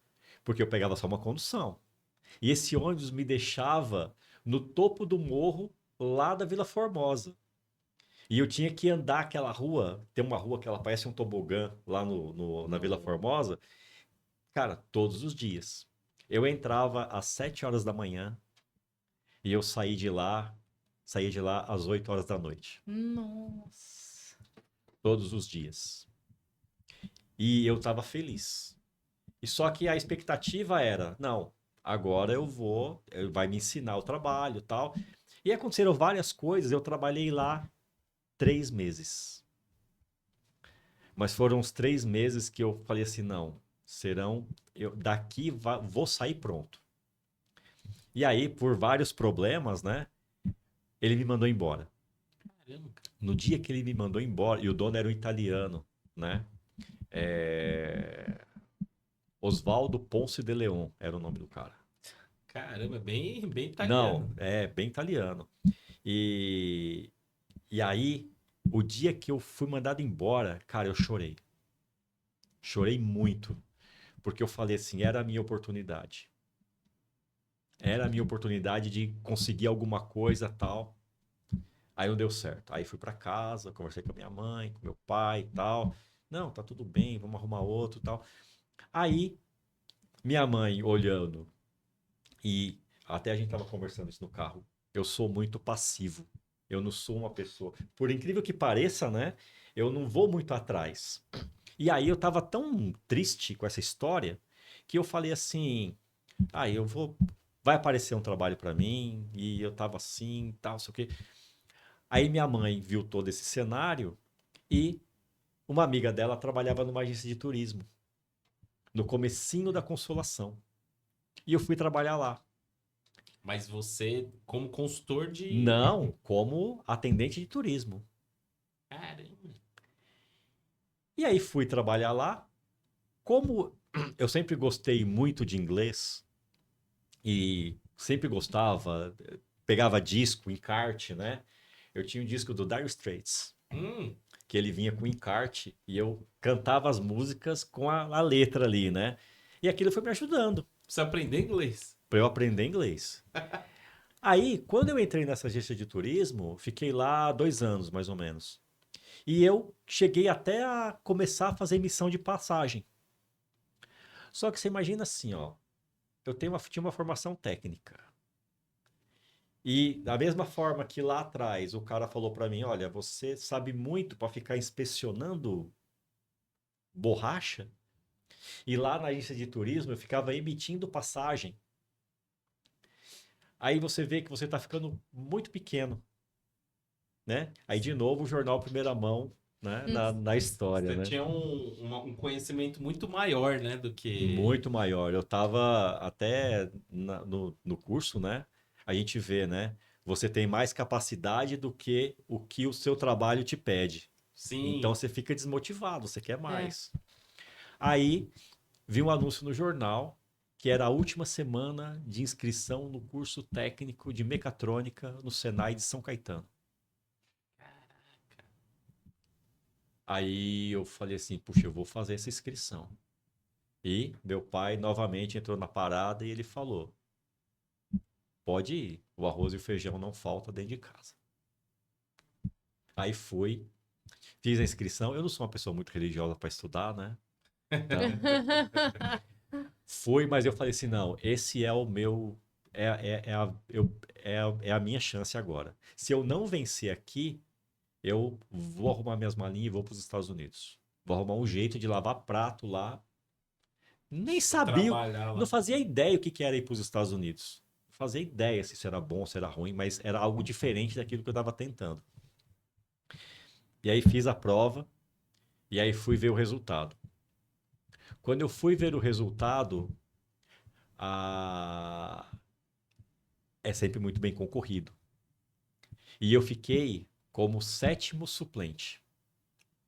porque eu pegava só uma condução. E esse ônibus me deixava no topo do morro, lá da Vila Formosa. E eu tinha que andar aquela rua, tem uma rua que ela parece um tobogã lá na Vila Formosa, cara, todos os dias. Eu entrava às 7 horas da manhã e eu saía de lá às 8 horas da noite. Nossa. Todos os dias. E eu estava feliz. E só que a expectativa era, não, agora vai me ensinar o trabalho e tal. E aconteceram várias coisas, eu trabalhei lá 3 meses. Mas foram os 3 meses que eu falei assim, não, vou sair pronto. E aí, por vários problemas, né, ele me mandou embora. Caramba. No dia que ele me mandou embora, e o dono era um italiano, né, Osvaldo Ponce de Leon era o nome do cara. Caramba, bem italiano. Não, bem italiano. E aí, o dia que eu fui mandado embora, cara, eu chorei. Chorei muito. Porque eu falei assim, era a minha oportunidade. Era a minha oportunidade de conseguir alguma coisa tal. Aí não deu certo. Aí fui pra casa, conversei com a minha mãe, com meu pai e tal. Não, tá tudo bem, vamos arrumar outro e tal. Aí, minha mãe olhando, e até a gente tava conversando isso no carro, eu sou muito passivo. Eu não sou uma pessoa. Por incrível que pareça, né? Eu não vou muito atrás. E aí eu tava tão triste com essa história que eu falei assim: ah, eu vou. Vai aparecer um trabalho pra mim, e eu tava assim, tal, sei o quê. Aí minha mãe viu todo esse cenário e uma amiga dela trabalhava numa agência de turismo, no comecinho da Consolação. E eu fui trabalhar lá. Mas você, como consultor de. Não, como atendente de turismo. Caramba. E aí fui trabalhar lá. Como eu sempre gostei muito de inglês e sempre gostava, pegava disco, encarte, né? Eu tinha um disco do Dire Straits, Hum, que ele vinha com encarte e eu cantava as músicas com a letra ali, né? E aquilo foi me ajudando precisa aprender inglês. para eu aprender inglês. Aí, quando eu entrei nessa agência de turismo, fiquei lá 2 anos, mais ou menos. E eu cheguei até a começar a fazer emissão de passagem. Só que você imagina assim, ó. Tinha uma formação técnica. E da mesma forma que lá atrás o cara falou para mim, olha, você sabe muito para ficar inspecionando borracha. E lá na agência de turismo eu ficava emitindo passagem. Aí você vê que você está ficando muito pequeno, né? Aí de novo o jornal primeira mão, né? Na história, Você né? tinha um conhecimento muito maior, né, do que. Muito maior. Eu estava até no curso, né? A gente vê, né? Você tem mais capacidade do que o seu trabalho te pede. Então Sim. você fica desmotivado, você quer É. mais. Aí vi um anúncio no jornal que era a última semana de inscrição no curso técnico de mecatrônica no Senai de São Caetano. Aí eu falei assim, puxa, eu vou fazer essa inscrição. E meu pai novamente entrou na parada e ele falou: pode ir, o arroz e o feijão não falta dentro de casa. Aí fui, fiz a inscrição. Eu não sou uma pessoa muito religiosa para estudar, né? Então, fui, mas eu falei assim: não, esse é o meu. É a minha chance agora. Se eu não vencer aqui, eu vou arrumar minhas malinhas e vou para os Estados Unidos. Vou arrumar um jeito de lavar prato lá. Nem sabia, Trabalhar não lá. fazia ideia o que que era ir para os Estados Unidos. Não fazia ideia se isso era bom, se era ruim, mas era algo diferente daquilo que eu estava tentando. E aí fiz a prova e aí fui ver o resultado. Quando eu fui ver o resultado, a... é sempre muito bem concorrido. E eu fiquei como sétimo suplente.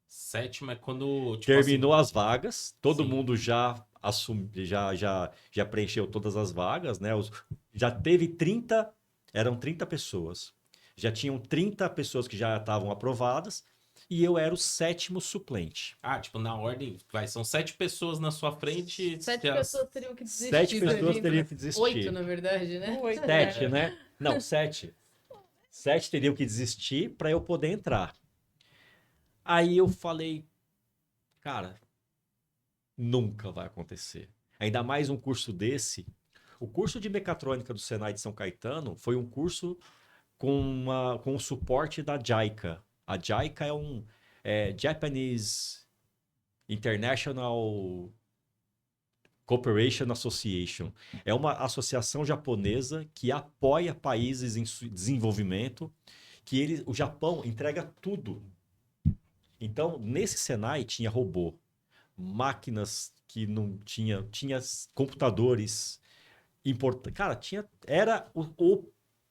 Sétimo é quando, tipo Terminou assim. as vagas, todo Sim. mundo já preencheu todas as vagas, né? Já teve 30, eram 30 pessoas. Já tinham 30 pessoas que já estavam aprovadas e eu era o sétimo suplente. Ah, tipo, na ordem, vai, são 7 pessoas na sua frente. 7 pessoas teriam que desistir. 7 pra pessoas vir teriam pra- que 8, desistir. na verdade, né? 8, 7, né? Não, 7. 7 teriam que desistir para eu poder entrar. Aí eu falei, cara, nunca vai acontecer. Ainda mais um curso desse. O curso de mecatrônica do Senai de São Caetano foi um curso com o suporte da JICA. A JICA é Japanese International Cooperation Association. É uma associação japonesa que apoia países em desenvolvimento, o Japão entrega tudo. Então, nesse Senai tinha robô, máquinas que não tinha computadores importantes. Cara, era o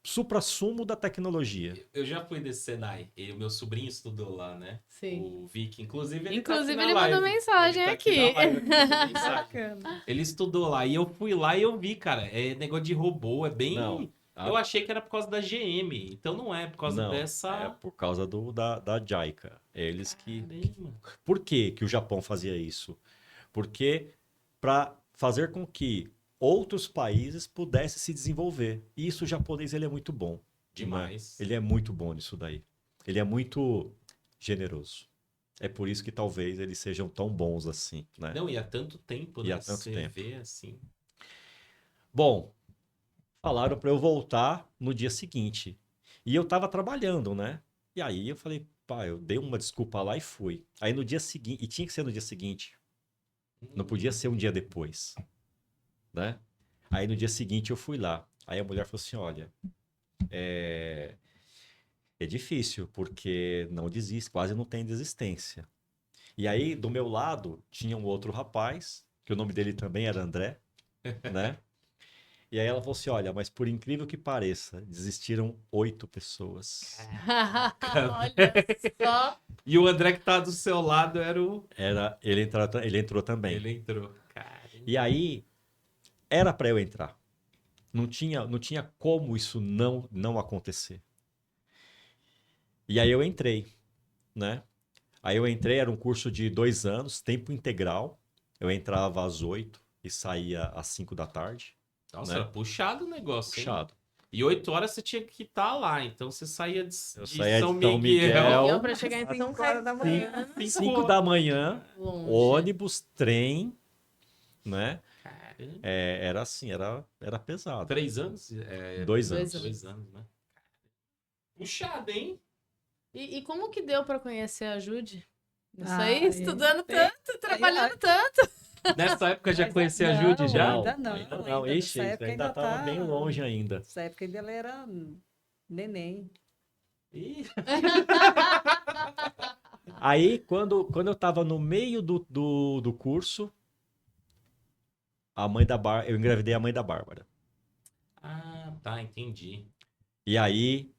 suprassumo da tecnologia. Eu já fui desse Senai. E o meu sobrinho estudou lá, né? Sim. O Vic. Inclusive, ele Inclusive, tá aqui ele na mandou live. mensagem Ele tá aqui. na live, aqui mandou mensagem. bacana. Ele estudou lá. E eu fui lá e eu vi, cara. É negócio de robô. É bem. Não, Eu achei que era por causa da GM. Então não é. Por causa não, dessa. é por causa da JICA. Eles que. Caramba. Por que o Japão fazia isso? Porque para fazer com que outros países pudessem se desenvolver. E isso o japonês ele é muito bom. Demais. Ele é muito bom nisso daí. Ele é muito generoso. É por isso que talvez eles sejam tão bons assim, né? Não, e há tanto tempo, E né? há tanto Você tempo. vê assim. Bom, falaram para eu voltar no dia seguinte. E eu tava trabalhando, né? E aí eu falei, pá, eu dei uma desculpa lá e fui. Aí no dia seguinte, e tinha que ser no dia seguinte, não podia ser um dia depois, né? Aí no dia seguinte eu fui lá. Aí a mulher falou assim: olha, é difícil, porque não desiste, quase não tem desistência. E aí, do meu lado, tinha um outro rapaz, que o nome dele também era André, né? E aí ela falou assim: olha, mas por incrível que pareça, desistiram 8 pessoas. Olha só. E o André que tá do seu lado era o. Ele entrou também. Ele entrou. Cara. E aí, era para eu entrar. Não tinha como isso não acontecer. E aí eu entrei, né? Aí eu entrei, era um curso de 2 anos, tempo integral. Eu entrava às 8 e saía às 5 da tarde, Nossa, né? era puxado o negócio, hein? Puxado. E 8 horas você tinha que estar lá. Então você saía Eu de saía de São São Miguel. Miguel, Pra chegar em São 5 horas da manhã. Caetano. 5 da manhã, Longe. ônibus, trem, né? Caramba. Era assim, era pesado. 3 anos? 2 anos. 2 anos, né? Puxado, hein? E como que deu pra conhecer a Jude? Isso Ah, aí, estudando bem- tanto, trabalhando tanto. Nessa época já Mas conhecia a não, Jude já? Ainda não, ainda não. ainda Ixi, nessa época ainda ainda tava tá- bem longe ainda. Nessa época ainda ela era neném. Ih, Aí, quando eu tava no meio do curso, eu engravidei a mãe da Bárbara. ah, tá, entendi. E aí,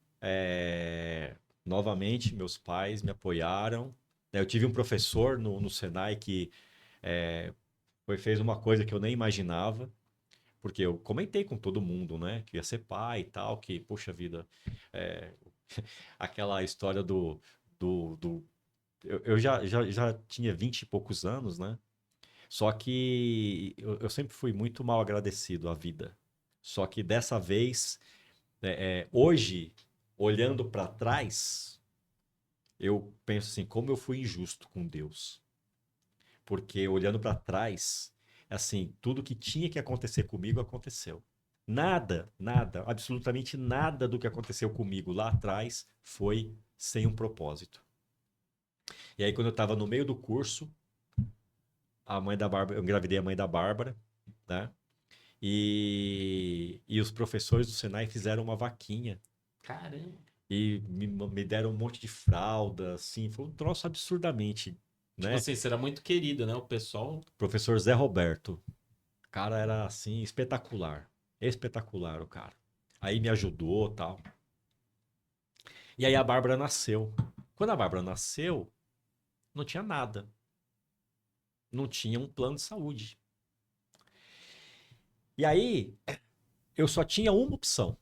novamente, meus pais me apoiaram. Eu tive um professor no Senai que fez uma coisa que eu nem imaginava, porque eu comentei com todo mundo, né, que ia ser pai e tal, que, poxa vida, é, aquela história do eu já tinha 20 e poucos anos, né? Só que eu sempre fui muito mal agradecido à vida. Só que dessa vez, hoje, olhando para trás, eu penso assim, como eu fui injusto com Deus. Porque olhando para trás, assim, tudo que tinha que acontecer comigo aconteceu. Nada, absolutamente nada do que aconteceu comigo lá atrás foi sem um propósito. E aí, quando eu estava no meio do curso, a mãe da Bárbara, eu engravidei a mãe da Bárbara, né? E os professores do Senai fizeram uma vaquinha Caramba. e me deram um monte de fralda, assim, foi um troço absurdamente, Tipo né? assim, você era muito querido, né? O pessoal. Professor Zé Roberto, o cara era assim, espetacular, espetacular o cara. Aí me ajudou, tal. E aí a Bárbara nasceu. Quando a Bárbara nasceu, não tinha nada. Não tinha um plano de saúde. E aí, eu só tinha uma opção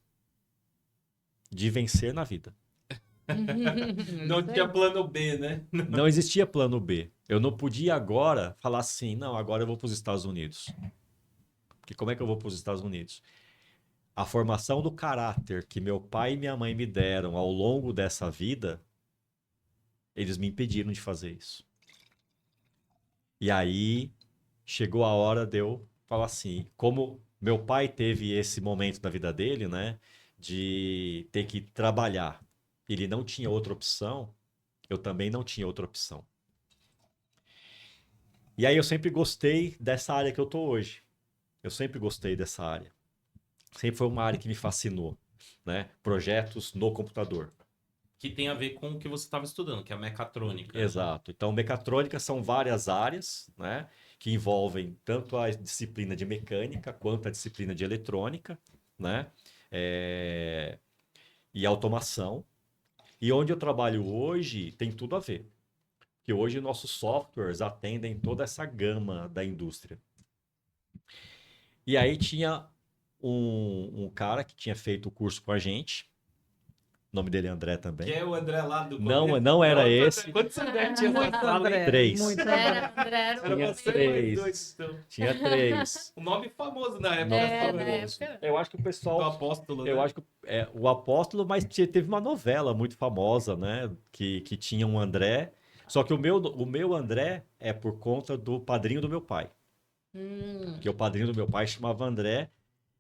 de vencer na vida. Não tinha plano B, né? Não existia plano B. Eu não podia agora falar assim, não, agora eu vou para os Estados Unidos. Porque como é que eu vou para os Estados Unidos? A formação do caráter que meu pai e minha mãe me deram ao longo dessa vida, eles me impediram de fazer isso. E aí chegou a hora de eu falar assim, como meu pai teve esse momento da vida dele, né, de ter que trabalhar, ele não tinha outra opção, eu também não tinha outra opção. E aí eu sempre gostei dessa área que eu tô hoje. Eu sempre gostei dessa área. Sempre foi uma área que me fascinou, né? Projetos no computador. Que tem a ver com o que você estava estudando, que é a mecatrônica. Né? Exato. Então, mecatrônica são várias áreas, né? Que envolvem tanto a disciplina de mecânica quanto a disciplina de eletrônica, né? E automação. E onde eu trabalho hoje tem tudo a ver. Que hoje nossos softwares atendem toda essa gama da indústria. E aí tinha um cara que tinha feito o curso com a gente, O nome dele é André também. Que é o André lá do Não, começo? não era Outro André. esse. Quantos André tinha Muito nessa sala, hein? André, Três. muito André André. era Era Tinha você e mais três. dois, então. Tinha 3. Um nome famoso na época. Nome É, na famoso. época. Eu acho que o Do pessoal... apóstolo, Eu né? acho que o Apóstolo, mas teve uma novela muito famosa, né? Que tinha um André. Só que o meu André é por conta do padrinho do meu pai. Porque o padrinho do meu pai chamava André.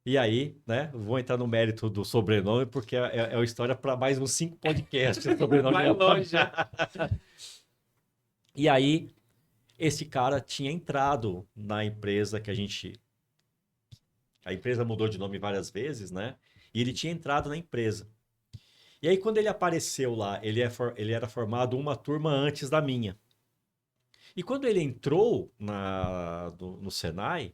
E aí, né? Vou entrar no mérito do sobrenome, porque é uma história para mais uns 5 podcasts. O sobrenome Vai da longe. E aí, esse cara tinha entrado na empresa que a gente. A empresa mudou de nome várias vezes, né? E ele tinha entrado na empresa. E aí, quando ele apareceu lá, ele era formado uma turma antes da minha. E quando ele entrou no Senai,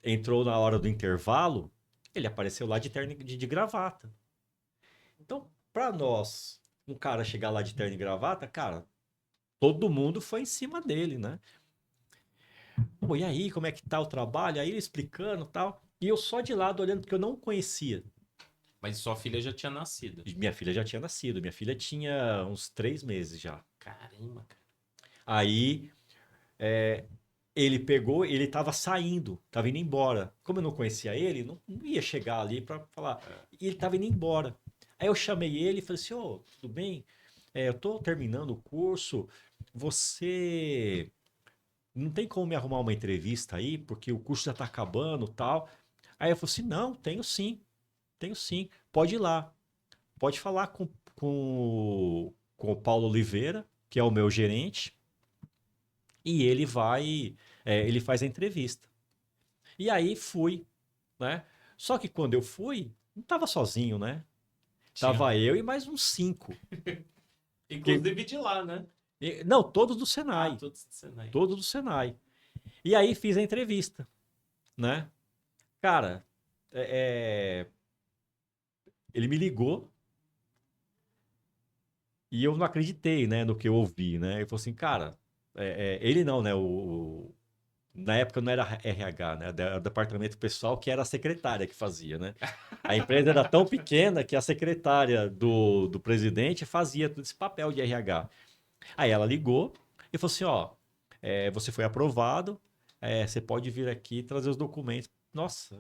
entrou na hora do intervalo, ele apareceu lá de terno de gravata. Então, para nós, um cara chegar lá de terno e gravata, cara, todo mundo foi em cima dele, né? Pô, e aí, como é que tá o trabalho? Aí ele explicando e tal. E eu só de lado olhando, porque eu não conhecia. Mas sua filha já tinha nascido. Minha filha já tinha nascido. Minha filha tinha uns 3 meses já. Caramba, cara. Aí, ele pegou, ele tava saindo, tava indo embora. Como eu não conhecia ele, não ia chegar ali para falar. E ele tava indo embora. Aí eu chamei ele e falei assim, ô, tudo bem? Eu tô terminando o curso, você não tem como me arrumar uma entrevista aí, porque o curso já tá acabando e tal. Aí eu falei assim, não, tenho sim, pode ir lá. Pode falar com o Paulo Oliveira, que é o meu gerente, e ele faz a entrevista. E aí fui, né? Só que quando eu fui, não tava sozinho, né? Tava eu e mais uns 5. Inclusive de lá, né? Não, todos do Senai. Todos do Senai. Todos do Senai. E aí fiz a entrevista, né? Cara, ele me ligou e eu não acreditei, né, no que eu ouvi, né? Ele falou assim, cara, ele não, né? Na época não era RH, né? Era o departamento pessoal, que era a secretária que fazia, né? A empresa era tão pequena que a secretária do presidente fazia todo esse papel de RH. Aí ela ligou e falou assim, ó, você foi aprovado, você pode vir aqui e trazer os documentos. Nossa,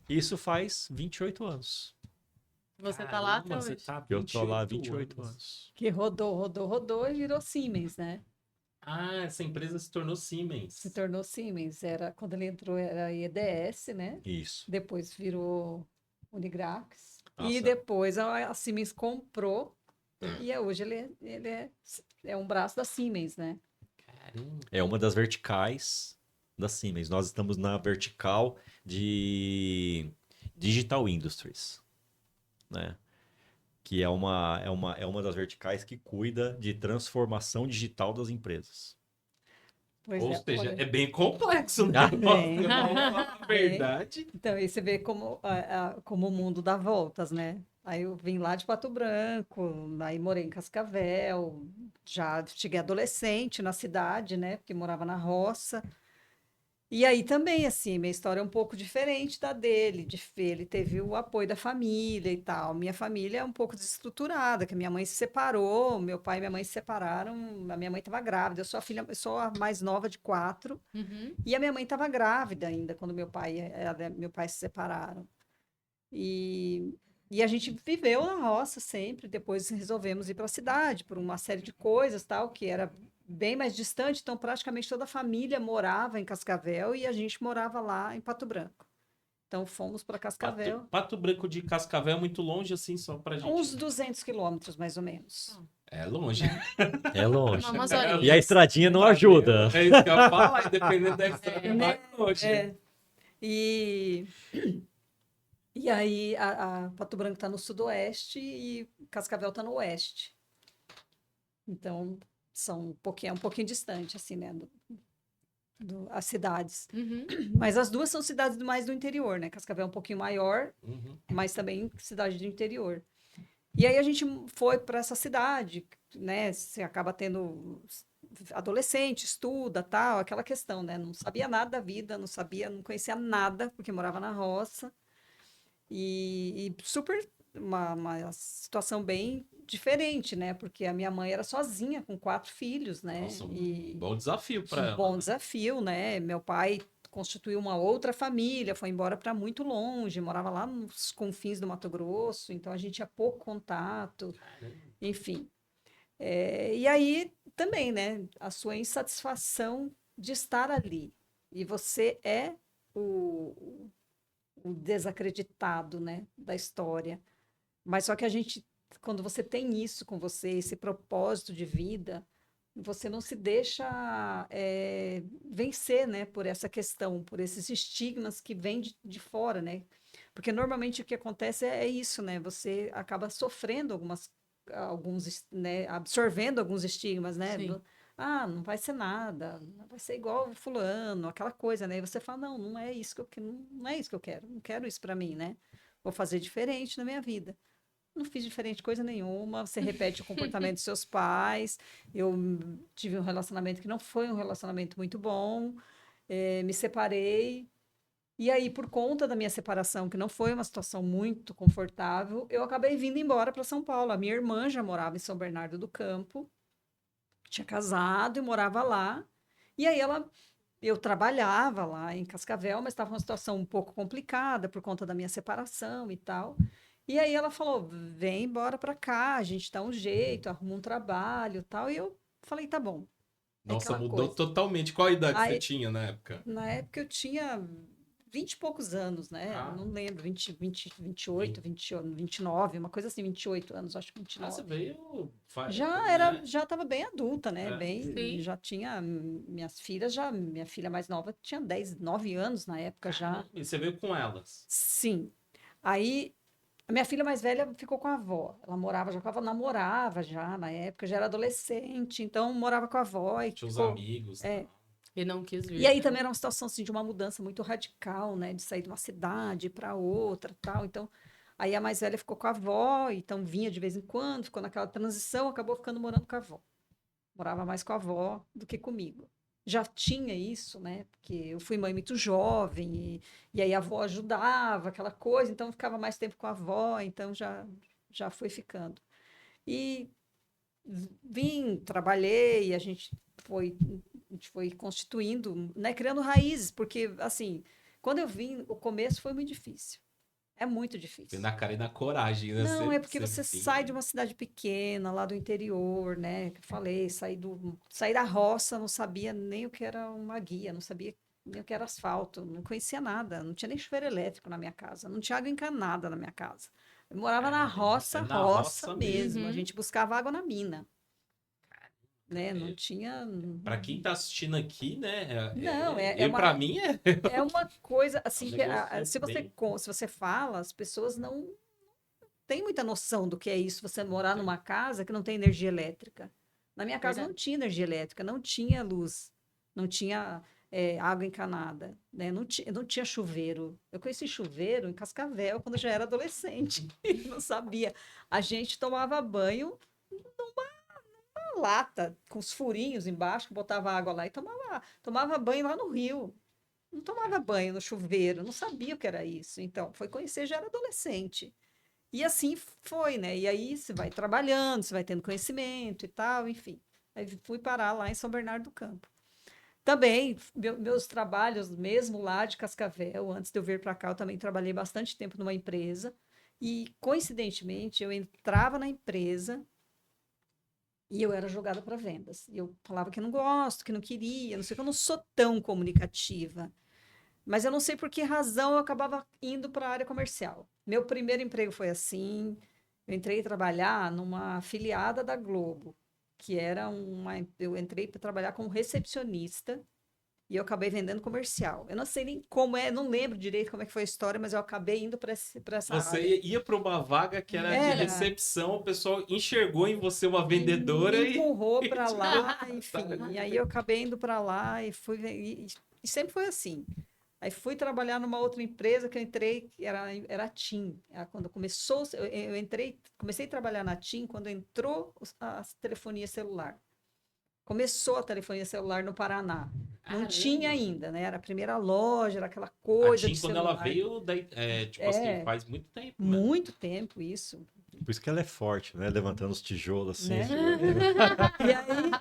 isso faz 28 anos. Você tá lá até Caramba, você hoje. tá há Eu tô lá há 28 28 anos. Que rodou e virou Siemens, né? Ah, essa empresa se tornou Siemens. Se tornou Siemens. Quando ele entrou era EDS, né? Isso. Depois virou Unigrax. Nossa. E depois a Siemens comprou. E hoje ele é um braço da Siemens, né? Caramba. É uma das verticais da Siemens. Nós estamos na vertical de Digital Industries, né? Que é uma das verticais que cuida de transformação digital das empresas. Pois Ou seja, olha. é bem complexo, né? Bem. Vamos falar a verdade. Então, aí você vê como o mundo dá voltas, né? Aí eu vim lá de Pato Branco, aí morei em Cascavel, já cheguei adolescente na cidade, né? Porque morava na roça. E aí também, assim, minha história é um pouco diferente da dele. Ele teve o apoio da família e tal. Minha família é um pouco desestruturada, que minha mãe se separou, meu pai e minha mãe se separaram, a minha mãe estava grávida. Eu sou a mais nova de 4. Uhum. E a minha mãe estava grávida ainda quando meu pai e meu pai se separaram. E a gente viveu na roça sempre. Depois resolvemos ir para a cidade por uma série de coisas, tal, que era bem mais distante. Então, praticamente toda a família morava em Cascavel e a gente morava lá em Pato Branco. Então, fomos para Cascavel. Pato Branco de Cascavel é muito longe, assim, só pra gente. Uns 200 quilômetros, mais ou menos. É longe. É longe. Umas horinhas. E a estradinha não ajuda. É isso que eu ia falar, dependendo da estrada, é mais longe. É. E aí, a Pato Branco está no sudoeste e Cascavel está no oeste. Então, é um pouquinho distante, assim, né, as cidades. Uhum. Mas as duas são cidades mais do interior, né? Cascavel é um pouquinho maior, Uhum. mas também cidade do interior. E aí a gente foi para essa cidade, né? Você acaba tendo adolescente, estuda, tal, aquela questão, né? Não sabia nada da vida, não conhecia nada, porque morava na roça. E super uma situação bem diferente, né? Porque a minha mãe era sozinha, com 4 filhos, né? Nossa, E bom desafio pra um ela. bom desafio, né? Meu pai constituiu uma outra família, foi embora para muito longe, morava lá nos confins do Mato Grosso, então a gente tinha pouco contato, enfim. E aí também, né? A sua insatisfação de estar ali. E você é o desacreditado, né, da história. Mas só que a gente, quando você tem isso com você, esse propósito de vida, você não se deixa vencer, né, por essa questão, por esses estigmas que vêm de fora, né? Porque normalmente o que acontece é isso, né? Você acaba sofrendo né, absorvendo alguns estigmas, né? Sim. Ah, não vai ser nada, vai ser igual o fulano, aquela coisa, né? E você fala, não, não é isso que eu quero, não é isso que eu quero, não quero isso para mim, né? Vou fazer diferente na minha vida. Não fiz diferente coisa nenhuma, você repete o comportamento dos seus pais. Eu tive um relacionamento que não foi um relacionamento muito bom, me separei. E aí, por conta da minha separação, que não foi uma situação muito confortável, eu acabei vindo embora para São Paulo. A minha irmã já morava em São Bernardo do Campo, tinha casado e morava lá. E aí eu trabalhava lá em Cascavel, mas estava uma situação um pouco complicada por conta da minha separação e tal. E aí ela falou: vem embora para cá, a gente dá um jeito, arruma um trabalho e tal. E eu falei: tá bom. É Nossa, aquela mudou coisa. totalmente. Qual a idade você Aí, tinha na época? na época eu tinha 20 e poucos anos, né? Ah, Não lembro, 28, 29, uma coisa assim, 28 anos, acho que você 29. veio. Já Né? estava bem adulta, né? É. Bem, Sim. já tinha minhas filhas, já minha filha mais nova tinha 10, 9 anos na época já. E você veio com elas. Sim. Aí a minha filha mais velha ficou com a avó. Ela morava, já com a avó, namorava já na época, já era adolescente, então morava com a avó e Tinha os ficou. amigos. É. E não quis E vir. aí também era uma situação assim de uma mudança muito radical, né, de sair de uma cidade para outra, tal. Então, aí a mais velha ficou com a avó, então vinha de vez em quando, ficou naquela transição, acabou ficando morando com a avó. Morava mais com a avó do que comigo. Já tinha isso, né? Porque eu fui mãe muito jovem e aí a avó ajudava, aquela coisa, então eu ficava mais tempo com a avó, então já foi ficando. E vim, trabalhei, foi, a gente foi constituindo, né, criando raízes, porque assim, quando eu vim, o começo foi muito difícil. É muito Veio difícil. na cara e na coragem, né? Não, é porque Você você sai de vinha. uma cidade pequena, lá do interior, né? Que eu falei, saí da roça, não sabia nem o que era uma guia, não sabia nem o que era asfalto, não conhecia nada, não tinha nem chuveiro elétrico na minha casa, não tinha água encanada na minha casa. Eu morava na É roça, na roça roça mesmo. mesmo. A Uhum. gente buscava água na mina, né? Não É, tinha. pra quem tá assistindo aqui, né? Não, Eu, pra mim, é uma coisa é um assim que negócio bem. se você fala, as pessoas não têm muita noção do que é isso, você morar Tem. numa casa que não tem energia elétrica. Na minha casa não Verdade. tinha energia elétrica, não tinha luz, não tinha água encanada, né? Não tinha chuveiro. Eu conheci chuveiro em Cascavel quando eu já era adolescente, não sabia. A gente tomava banho numa lata, com os furinhos embaixo, botava água lá e tomava banho lá no rio. Não tomava banho no chuveiro, não sabia o que era isso. Então, foi conhecer, já era adolescente. E assim foi, né? E aí você vai trabalhando, você vai tendo conhecimento e tal, enfim. Aí fui parar lá em São Bernardo do Campo. Também, meus trabalhos, mesmo lá de Cascavel, antes de eu vir para cá, eu também trabalhei bastante tempo numa empresa. E, coincidentemente, eu entrava na empresa e eu era jogada para vendas. E eu falava que não gosto, que não queria, não sei que eu não sou tão comunicativa. Mas eu não sei por que razão eu acabava indo para a área comercial. Meu primeiro emprego foi assim. Eu entrei a trabalhar numa afiliada da Globo, que era uma. Eu entrei para trabalhar como recepcionista e eu acabei vendendo comercial. Eu não sei nem como é, não lembro direito como é que foi a história, mas eu acabei indo para essa área. Você ia pra uma vaga que era de Era, recepção, o pessoal enxergou em você uma e me vendedora e. empurrou e para te lá, botaram. enfim. E aí eu acabei indo para lá e fui. E sempre foi assim. Aí fui trabalhar numa outra empresa que eu entrei, que era a TIM. Quando começou, eu entrei, comecei a trabalhar na TIM quando entrou a telefonia celular. Começou a telefonia celular no Paraná. Não Caramba. tinha ainda, né? Era a primeira loja, era aquela A coisa TIM, de quando ela celular. veio, tipo assim, faz muito tempo, né? Muito tempo isso, Por isso que ela é forte, né? Levantando os tijolos assim. né? segurando. E aí,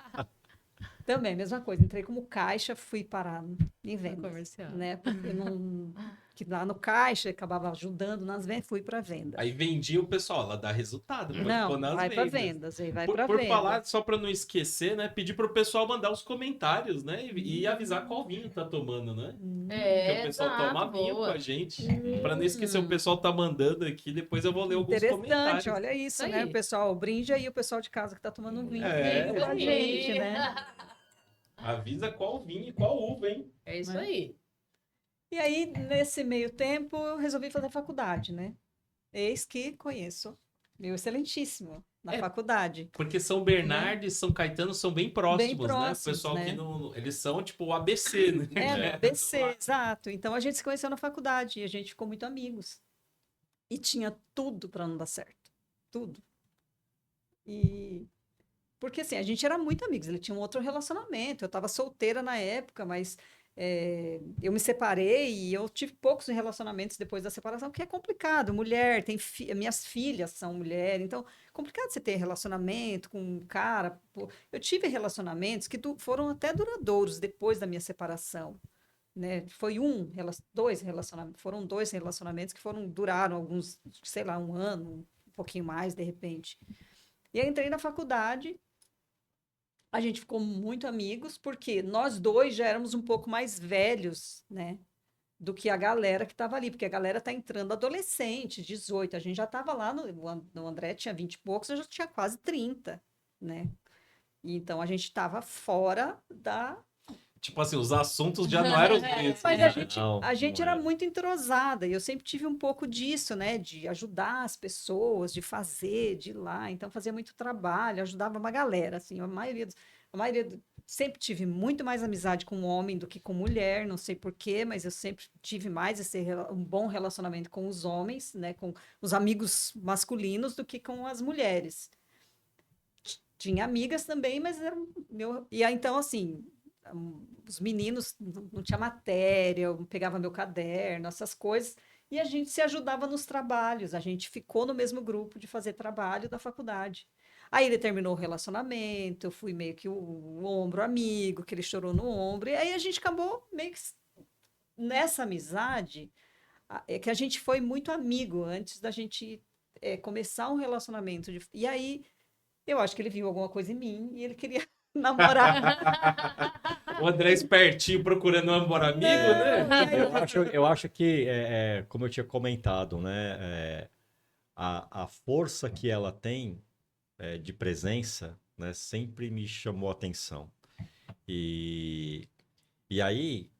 também, mesma coisa. Entrei como caixa, fui parar em vendas, comercial. né? Porque não... Que lá no caixa, acabava ajudando nas vendas, fui para vendas. Aí vendia o pessoal, ela dá resultado, pode Não, pôr nas vai para vendas. vendas, aí vai Por, para por venda. falar, só pra não esquecer, né? Pedir pro pessoal mandar os comentários, né? E avisar qual vinho tá tomando, né? Porque o pessoal toma vinho com a gente. Pra não esquecer, o pessoal tá mandando aqui, depois eu vou ler alguns Interessante, comentários. olha isso, Isso né? aí. O pessoal brinde aí, o pessoal de casa que tá tomando vinho, É, vinho com a isso gente, aí. né? Avisa qual vinho e qual uva, hein? É isso Né? aí. E aí, nesse meio tempo, eu resolvi fazer faculdade, né? Eis que conheço meu excelentíssimo na É, faculdade. Porque São Bernardo e São Caetano são bem próximos, né? O próximos, pessoal que né? não. Eles são tipo o ABC, né? É, no É, ABC, exato. Então a gente se conheceu na faculdade e a gente ficou muito amigos. E tinha tudo para não dar certo. Tudo. E porque assim, a gente era muito amigos, ele tinha um outro relacionamento. Eu estava solteira na época, mas eu me separei e eu tive poucos relacionamentos depois da separação, porque é complicado. Mulher, minhas filhas são mulheres, então é complicado você ter relacionamento com um cara. Pô. Eu tive relacionamentos que foram até duradouros depois da minha separação. Né? Foi dois relacionamentos, foram dois relacionamentos que duraram alguns, sei lá, um ano, um pouquinho mais, de repente. E aí entrei na faculdade, a gente ficou muito amigos, porque nós dois já éramos um pouco mais velhos, né? Do que a galera que estava ali, porque a galera está entrando adolescente, 18. A gente já estava lá, no André tinha 20 e poucos, eu já tinha quase 30, né? E então a gente estava fora da. Tipo assim, os assuntos já não eram os mesmos. Mas né? a gente Não era era. muito entrosada, e eu sempre tive um pouco disso, né? De ajudar as pessoas, de fazer, de ir lá. Então, fazia muito trabalho, ajudava uma galera, assim, sempre tive muito mais amizade com homem do que com mulher, não sei por quê, mas eu sempre tive mais um bom relacionamento com os homens, né? Com os amigos masculinos do que com as mulheres. Tinha amigas também, mas era meu. E aí, então, assim, os meninos não tinha matéria, eu pegava meu caderno, essas coisas, e a gente se ajudava nos trabalhos. A gente ficou no mesmo grupo de fazer trabalho da faculdade. Aí ele terminou o relacionamento, eu fui meio que o ombro amigo, que ele chorou no ombro, e aí a gente acabou meio que nessa amizade, é que a gente foi muito amigo antes da gente começar um relacionamento. E aí eu acho que ele viu alguma coisa em mim e ele queria namorar. O André espertinho procurando um amor amigo, né? Eu acho que, como eu tinha comentado, né? A força que ela tem de presença, né, sempre me chamou a atenção. E, e aí,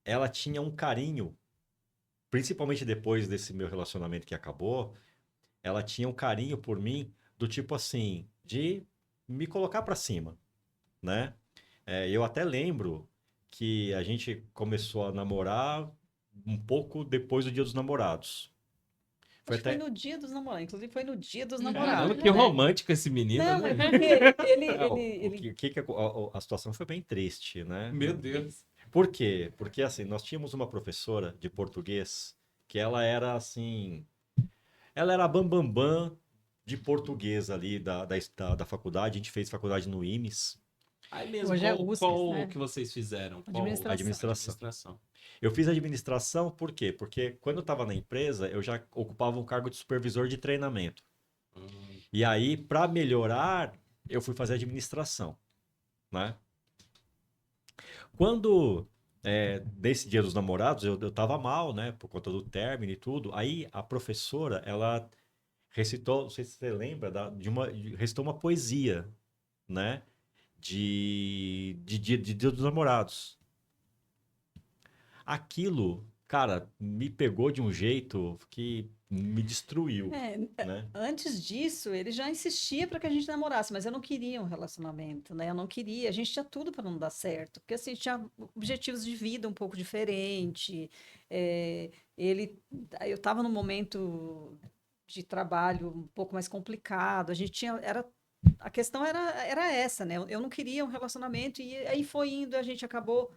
ela tinha um carinho, principalmente depois desse meu relacionamento que acabou, ela tinha um carinho por mim do tipo assim, de me colocar pra cima, né? Eu até lembro que a gente começou a namorar um pouco depois do Dia dos Namorados. Foi Acho que foi até. no dia dos namorados. Inclusive, foi no dia dos Caramba, namorados. que né? romântico esse menino, Não, né? é porque Não, ele a situação foi bem triste, né? Meu Deus. Por quê? Porque assim, nós tínhamos uma professora de português que ela era assim, ela era a bambambam de português ali da faculdade. A gente fez faculdade no IMES, Aí mesmo, Hoje é qual, USP, qual né? que vocês fizeram? Qual? Administração. Administração. Eu fiz administração por quê? Porque quando eu estava na empresa, eu já ocupava um cargo de supervisor de treinamento. Hum. E aí, para melhorar, eu fui fazer administração, né? Quando, nesse Dia dos Namorados, eu tava mal, né? Por conta do término e tudo. Aí, a professora, ela recitou, não sei se você lembra, recitou uma poesia, né? De Dia dos Namorados. Aquilo, cara, me pegou de um jeito que me destruiu, né? Antes disso, ele já insistia para que a gente namorasse, mas eu não queria um relacionamento, né? Eu não queria. A gente tinha tudo para não dar certo, porque assim, tinha objetivos de vida um pouco diferente. É, eu estava num momento de trabalho um pouco mais complicado. A questão era essa, né? Eu não queria um relacionamento e aí foi indo, a gente acabou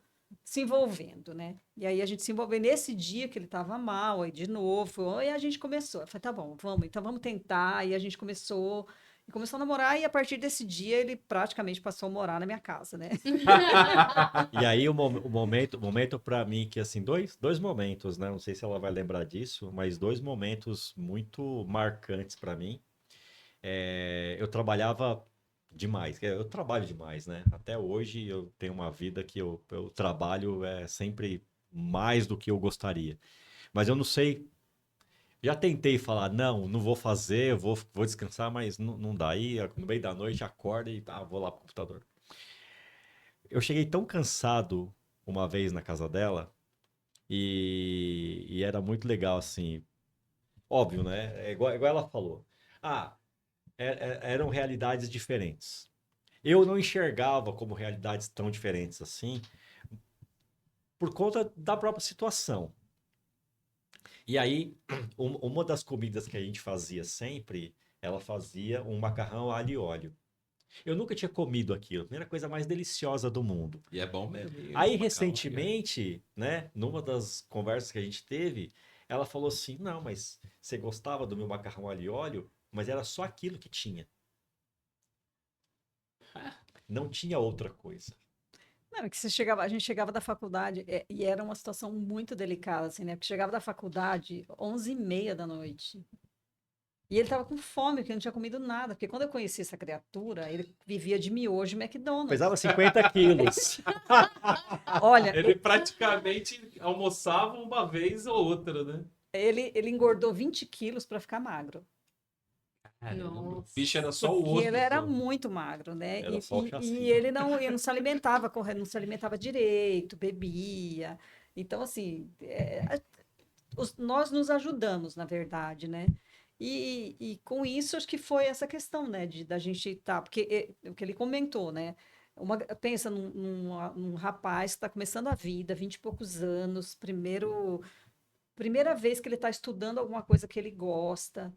se envolvendo, né? E aí a gente se envolveu nesse dia que ele estava mal, aí de novo, e a gente começou. Eu falei, tá bom, então vamos tentar. E a gente começou a namorar, e a partir desse dia ele praticamente passou a morar na minha casa, né? E aí o momento para mim que assim, dois momentos, né? Não sei se ela vai lembrar disso, mas dois momentos muito marcantes para mim. Eu trabalhava demais, eu trabalho demais, né? Até hoje eu tenho uma vida que eu trabalho sempre mais do que eu gostaria. Mas eu não sei, já tentei falar, não vou fazer, vou descansar, mas não dá. Aí no meio da noite acorda e vou lá pro computador. Eu cheguei tão cansado uma vez na casa dela e era muito legal, assim. Óbvio, né? É igual ela falou. Ah, eram realidades diferentes. Eu não enxergava como realidades tão diferentes assim, por conta da própria situação. E aí, uma das comidas que a gente fazia sempre, ela fazia um macarrão alho e óleo. Eu nunca tinha comido aquilo, a primeira coisa mais deliciosa do mundo. E é bom mesmo. E Aí, o macarrão, recentemente, né, numa das conversas que a gente teve, ela falou assim: Não, mas você gostava do meu macarrão alho e óleo, mas era só aquilo que tinha. Não tinha outra coisa. Não, é que a gente chegava da faculdade, e era uma situação muito delicada, assim, né? Porque chegava da faculdade 11h30 da noite. E ele estava com fome, porque não tinha comido nada. Porque quando eu conheci essa criatura, ele vivia de miojo e McDonald's. Pesava 50 quilos. Olha, Ele praticamente almoçava uma vez ou outra, né? ele engordou 20 quilos para ficar magro. Caramba, o Nossa. bicho era só o Porque osso. ele era só. muito magro, né? Era só o chassi. E ele não se alimentava correto, não se alimentava direito, bebia. Então, assim, nós nos ajudamos, na verdade, né? E com isso, acho que foi essa questão, né? Da gente estar. Porque o que ele comentou, né? Pensa num rapaz que está começando a vida, 20 e poucos anos, primeira vez que ele está estudando alguma coisa que ele gosta.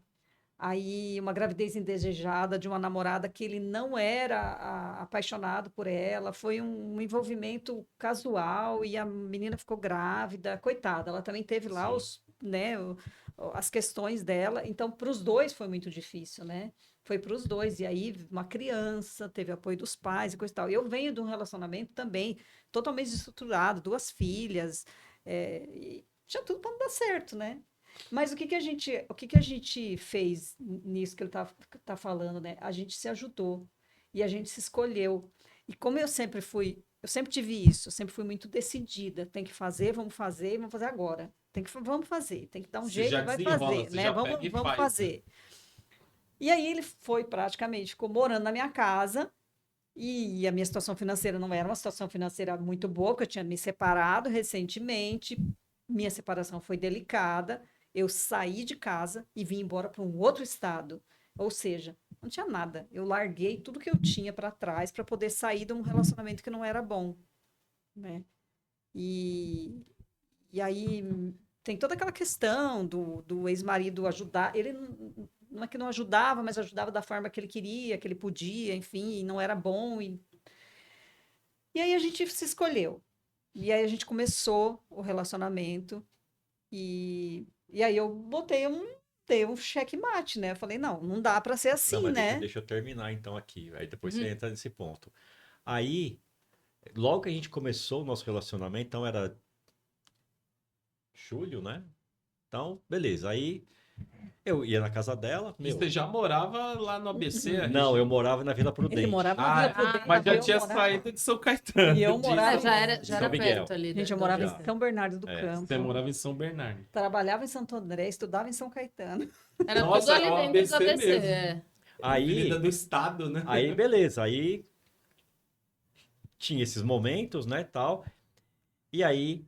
Aí, uma gravidez indesejada de uma namorada que ele não era apaixonado por ela, foi um envolvimento casual e a menina ficou grávida, coitada, ela também teve lá Sim. as questões dela, então para os dois foi muito difícil, né? Foi para os dois, e aí uma criança teve apoio dos pais e coisa e tal. Eu venho de um relacionamento também totalmente desestruturado, duas filhas, e tinha tudo para não dar certo, né? Mas o que que a gente fez nisso que ele tá falando, né? A gente se ajudou e a gente se escolheu. E como eu sempre tive isso, eu sempre fui muito decidida. Tem que fazer, vamos fazer, e vamos fazer agora. Vamos fazer, tem que dar um Você jeito já e vai desenrola, fazer, você né? já Vamos, pega e vamos faz, né? fazer. E aí ele foi praticamente, ficou morando na minha casa. E a minha situação financeira não era uma situação financeira muito boa, porque eu tinha me separado recentemente. Minha separação foi delicada. Eu saí de casa e vim embora para um outro estado. Ou seja, não tinha nada. Eu larguei tudo que eu tinha para trás para poder sair de um relacionamento que não era bom, né? E, e aí tem toda aquela questão do ex-marido ajudar. Ele não é que não ajudava, mas ajudava da forma que ele queria, que ele podia, enfim, e não era bom. E aí a gente se escolheu. E aí a gente começou o relacionamento. E aí eu dei um checkmate, né? Eu falei, não dá para ser Não, assim, mas deixa, né? deixa eu terminar então aqui. Aí depois você Uhum. entra nesse ponto. Aí, logo que a gente começou o nosso relacionamento, então era julho, né? Então, beleza. Aí eu ia na casa dela, E você já morava lá no ABC, a Não, eu região? morava na Vila Ele Prudente. morava na Vila Ah, Prudente, mas já eu tinha morava- saído de São Caetano. E eu morava- Ah, disso. já São era Miguel. perto ali. Gente, eu do morava em ABC. São Bernardo do É, Campo, Você morava em São Bernardo. trabalhava em Santo André, estudava em São Caetano. Era Nossa, tudo ali é o dentro do ABC ABC. mesmo. É. Avenida Aí, do Estado, né? aí beleza. Aí tinha esses momentos, né, tal. E aí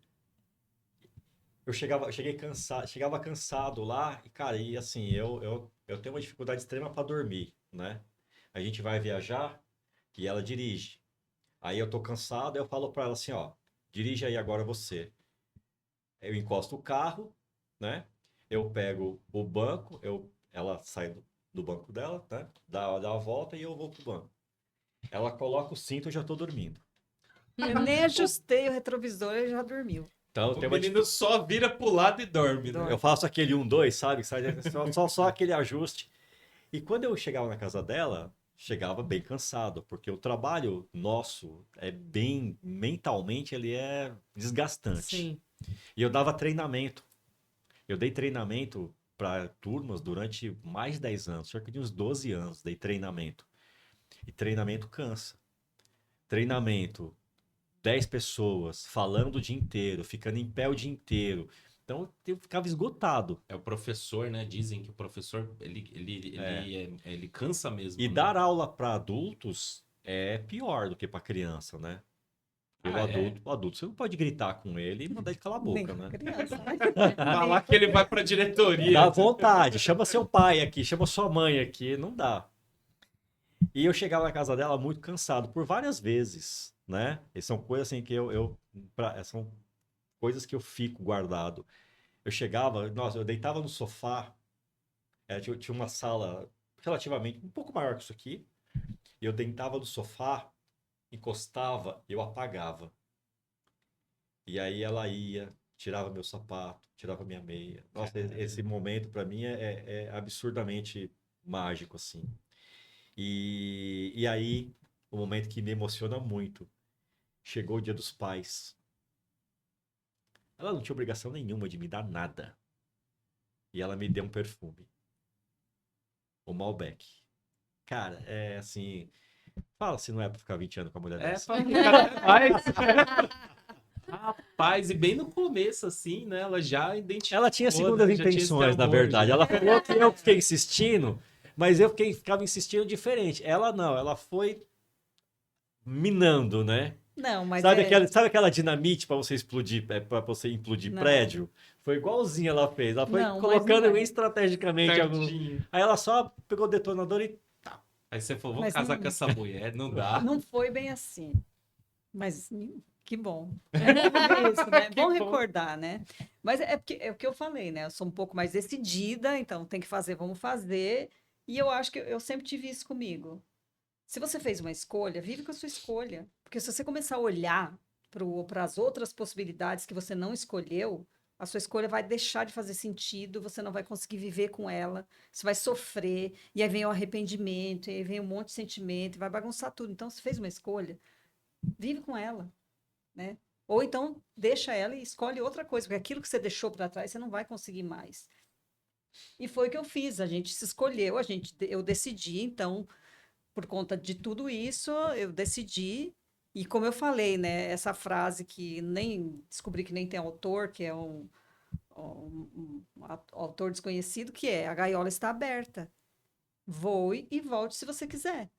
chegava cansado lá e cara, e assim, eu tenho uma dificuldade extrema para dormir, né? A gente vai viajar e ela dirige. Aí eu tô cansado, eu falo para ela assim, ó, dirige aí agora você. Eu encosto o carro, né? Eu pego o banco, ela sai do banco dela, né? Dá a volta e eu vou pro banco. Ela coloca o cinto, eu já tô dormindo. Eu nem ajustei o retrovisor, ele já dormiu. Então, O tem uma menino só vira pro lado e dorme, né? Dorme. eu faço aquele 1, 2, sabe? Só aquele ajuste. E quando eu chegava na casa dela, chegava bem cansado, porque o trabalho nosso é bem, mentalmente, ele é desgastante. Sim. E eu dava treinamento. Eu dei treinamento para turmas durante mais de 10 anos, cerca de uns 12 anos, dei treinamento. E treinamento cansa. Treinamento, 10 pessoas, falando o dia inteiro, ficando em pé o dia inteiro. Então eu ficava esgotado. É o professor, né? Dizem que o professor, ele cansa mesmo, E né? dar aula para adultos é pior do que para criança, né? Porque Ah, o adulto, você não pode gritar com ele e mandar ele calar a Nem boca, com né? criança, né? Falar que ele vai pra diretoria. Dá vontade, chama seu pai aqui, chama sua mãe aqui, não dá. E eu chegava na casa dela muito cansado por várias vezes, né? E são coisas assim que são coisas que eu fico guardado. Eu chegava, nossa, eu deitava no sofá, tinha uma sala relativamente um pouco maior que isso aqui, e eu deitava no sofá, encostava, eu apagava. E aí ela ia, tirava meu sapato, tirava minha meia. Nossa, esse momento para mim é absurdamente mágico, assim. E aí, o momento que me emociona muito, chegou o Dia dos Pais. Ela não tinha obrigação nenhuma de me dar nada. E ela me deu um perfume. O Malbec. Cara, é assim. Fala se não é pra ficar 20 anos com a mulher É dessa. pra ficar até mais. Rapaz, e bem no começo, assim, né? Ela já identificou. Ela tinha segundas já tinha esse intenções, na amor, verdade. já. Ela falou que eu fiquei insistindo, mas ficava insistindo diferente. Ela não, ela foi minando, né? Não, mas Sabe aquela dinamite para você explodir, para você implodir Não. prédio? Foi igualzinho ela fez. Ela foi Não, mas colocando não é. estrategicamente alguns. Certinho. Aí ela só pegou o detonador e Aí você falou, vou Mas casar não- com essa mulher, não dá. não foi bem assim. Mas que bom. É isso, né? Que Bom bom. recordar, né? Mas é porque é o que eu falei, né? Eu sou um pouco mais decidida, então tem que fazer, vamos fazer. E eu acho que eu sempre tive isso comigo. Se você fez uma escolha, vive com a sua escolha. Porque se você começar a olhar para as outras possibilidades que você não escolheu, a sua escolha vai deixar de fazer sentido, você não vai conseguir viver com ela, você vai sofrer, e aí vem o arrependimento, e aí vem um monte de sentimento, e vai bagunçar tudo. Então, se fez uma escolha, vive com ela, né? Ou então deixa ela e escolhe outra coisa, porque aquilo que você deixou para trás, você não vai conseguir mais. E foi o que eu fiz, a gente se escolheu, eu decidi, então por conta de tudo isso, eu decidi. E como eu falei, né, essa frase que nem descobri que nem tem autor, que é um autor desconhecido, que é: a gaiola está aberta. Voe e volte se você quiser.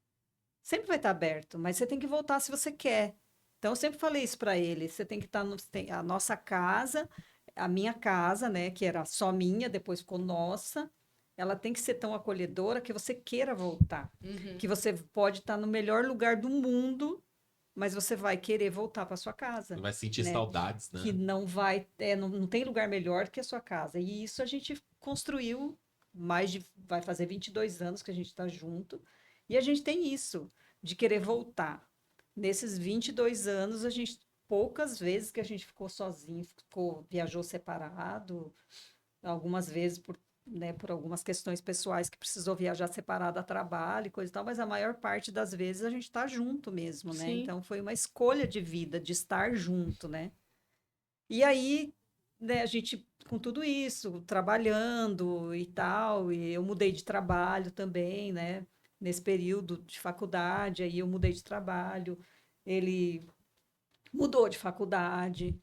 Sempre vai estar aberto, mas você tem que voltar se você quer. Então, eu sempre falei isso para ele: você tem que estar a nossa casa, a minha casa, né, que era só minha, depois ficou nossa. Ela tem que ser tão acolhedora que você queira voltar. Uhum. Que você pode estar no melhor lugar do mundo, mas você vai querer voltar para sua casa, Não vai sentir né? saudades, né? Que não vai, não tem lugar melhor que a sua casa. E isso a gente construiu vai fazer 22 anos que a gente está junto, e a gente tem isso, de querer voltar. Nesses 22 anos, poucas vezes que a gente ficou sozinho, viajou separado, algumas vezes por algumas questões pessoais que precisou viajar separado a trabalho e coisa e tal, mas a maior parte das vezes a gente está junto mesmo, né? Sim. Então foi uma escolha de vida, de estar junto, né? E aí, né, a gente, com tudo isso, trabalhando e tal, e eu mudei de trabalho também, né? Nesse período de faculdade, aí eu mudei de trabalho, ele mudou de faculdade.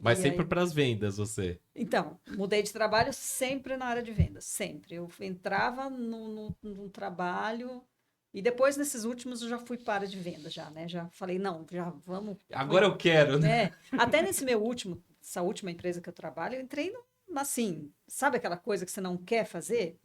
Mas E sempre aí, para as vendas, você. então, mudei de trabalho sempre na área de vendas, sempre. Eu entrava num trabalho e depois, nesses últimos, eu já fui para a área de vendas, já, né? Já falei, não, já vamos. Agora eu quero, né? Até essa última empresa que eu trabalho, eu entrei assim, sabe aquela coisa que você não quer fazer?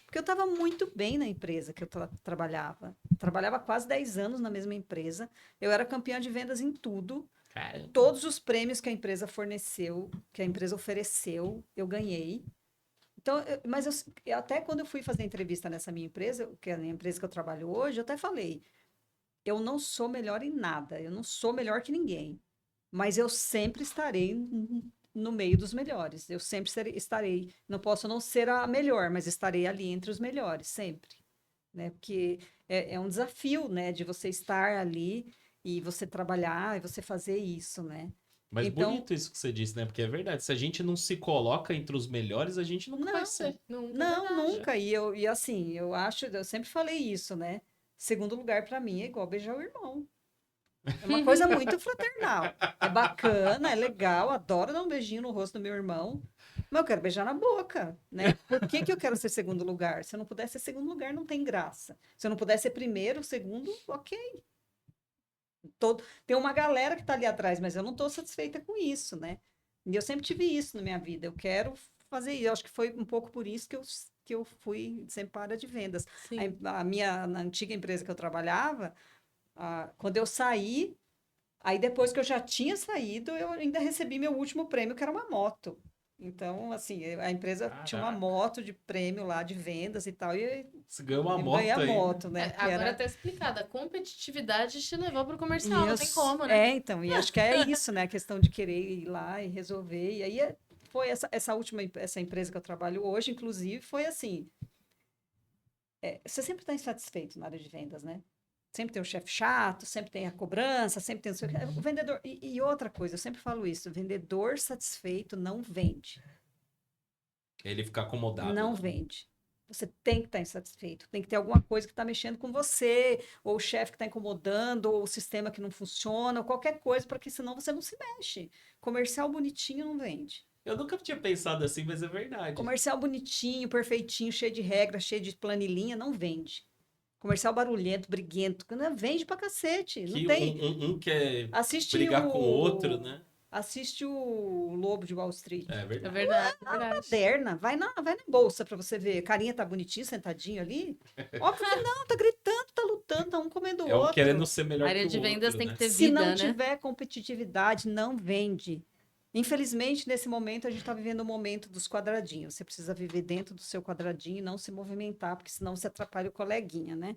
Porque eu estava muito bem na empresa que eu trabalhava. Trabalhava quase 10 anos na mesma empresa. Eu era campeã de vendas em tudo. Cara, Todos os prêmios que a empresa forneceu, que a empresa ofereceu, eu ganhei. Então, até quando eu fui fazer entrevista nessa minha empresa, que é a minha empresa que eu trabalho hoje, eu até falei, eu não sou melhor em nada, eu não sou melhor que ninguém, mas eu sempre estarei no meio dos melhores, eu sempre estarei, não posso não ser a melhor, mas estarei ali entre os melhores, sempre, né? Porque é um desafio, né, de você estar ali e você trabalhar e você fazer isso, né? Mas Então, bonito isso que você disse, né? Porque é verdade. Se a gente não se coloca entre os melhores, a gente nunca vai não, ser. Nunca, não, verdade. nunca. E assim, eu sempre falei isso, né? Segundo lugar para mim é igual beijar o irmão. É uma coisa muito fraternal. É bacana, é legal, adoro dar um beijinho no rosto do meu irmão, mas eu quero beijar na boca, né? Por que que eu quero ser segundo lugar? Se eu não puder ser segundo lugar, não tem graça. Se eu não puder ser primeiro, segundo, ok. Tem uma galera que está ali atrás, mas eu não estou satisfeita com isso, né? E eu sempre tive isso na minha vida. Eu quero fazer isso. Eu acho que foi um pouco por isso que eu fui sempre para a área de vendas. Sim. Na antiga empresa que eu trabalhava, quando eu saí, aí depois que eu já tinha saído, eu ainda recebi meu último prêmio, que era uma moto. Então, assim, a empresa tinha uma Caraca. moto de prêmio lá de vendas e tal, e Você ganhou uma eu moto ganhei a aí. moto, né? Que Agora era... tá explicado. A competitividade te levou pro comercial, não tem como, né? Então, e acho que é isso, né? A questão de querer ir lá e resolver. E aí foi essa última essa empresa que eu trabalho hoje, inclusive, foi assim. Você sempre está insatisfeito na área de vendas, né? Sempre tem o chefe chato, sempre tem a cobrança, sempre tem o vendedor. E outra coisa, eu sempre falo isso: vendedor satisfeito não vende. Ele fica acomodado, Não né? vende. Você tem que estar insatisfeito, tem que ter alguma coisa que está mexendo com você, ou o chefe que está incomodando, ou o sistema que não funciona, ou qualquer coisa, porque senão você não se mexe. Comercial bonitinho não vende. Eu nunca tinha pensado assim, mas é verdade. Comercial bonitinho, perfeitinho, cheio de regra, cheio de planilhinha, não vende. Comercial barulhento, briguento, não vende pra cacete. Não Que tem. um quer Assiste brigar com o outro, né? Assiste o Lobo de Wall Street. É É verdade. verdade, é verdade. Moderna, vai na bolsa pra você ver. Carinha tá bonitinho, sentadinho ali. Óbvio que não, tá gritando, tá lutando, tá um comendo o É um outro. querendo ser A melhor área que de o vendas outro, tem né? que ter Se não vida, né? tiver competitividade, não vende. Infelizmente, nesse momento, a gente está vivendo o momento dos quadradinhos. Você precisa viver dentro do seu quadradinho e não se movimentar, porque senão você atrapalha o coleguinha, né?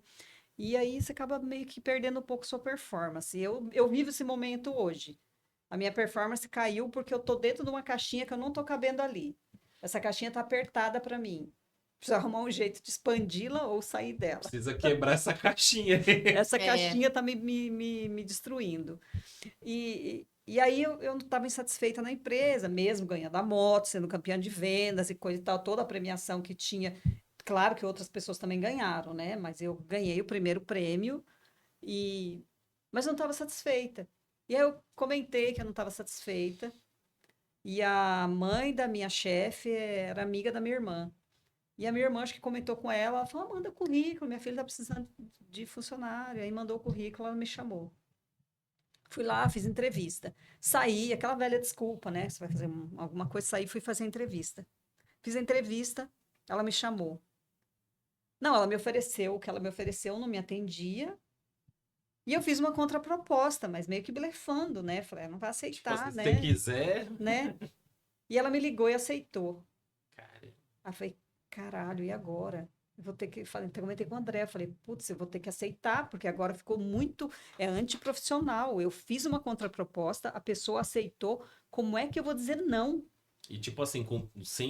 E aí você acaba meio que perdendo um pouco sua performance. Eu vivo esse momento hoje. A minha performance caiu porque eu tô dentro de uma caixinha que eu não tô cabendo ali. Essa caixinha tá apertada para mim. Preciso arrumar um jeito de expandi-la ou sair dela. Precisa quebrar essa caixinha aí. Essa É. caixinha tá me destruindo. E aí eu não estava insatisfeita na empresa, mesmo ganhando a moto, sendo campeã de vendas e coisa e tal, toda a premiação que tinha. Claro que outras pessoas também ganharam, né? Mas eu ganhei o primeiro prêmio, mas não estava satisfeita. E aí eu comentei que eu não estava satisfeita. E a mãe da minha chefe era amiga da minha irmã. E a minha irmã, acho que comentou com ela, ela falou: manda currículo, minha filha está precisando de funcionário. Aí mandou o currículo, ela me chamou. Fui lá, fiz entrevista. Saí, aquela velha desculpa, né? Você vai fazer alguma coisa, saí, fui fazer entrevista. Fiz a entrevista, ela me chamou. Não, ela me ofereceu, o que ela me ofereceu não me atendia. E eu fiz uma contraproposta, mas meio que blefando, né? Falei, não vai Tipo assim, aceitar, se você né? quiser. né? E ela me ligou e aceitou. Cara, Aí eu falei, caralho, e agora? Eu vou ter que. Falei, então, comentei com o André, falei, putz, eu vou ter que aceitar, porque agora ficou muito. É antiprofissional. Eu fiz uma contraproposta, a pessoa aceitou. Como é que eu vou dizer não? e tipo assim,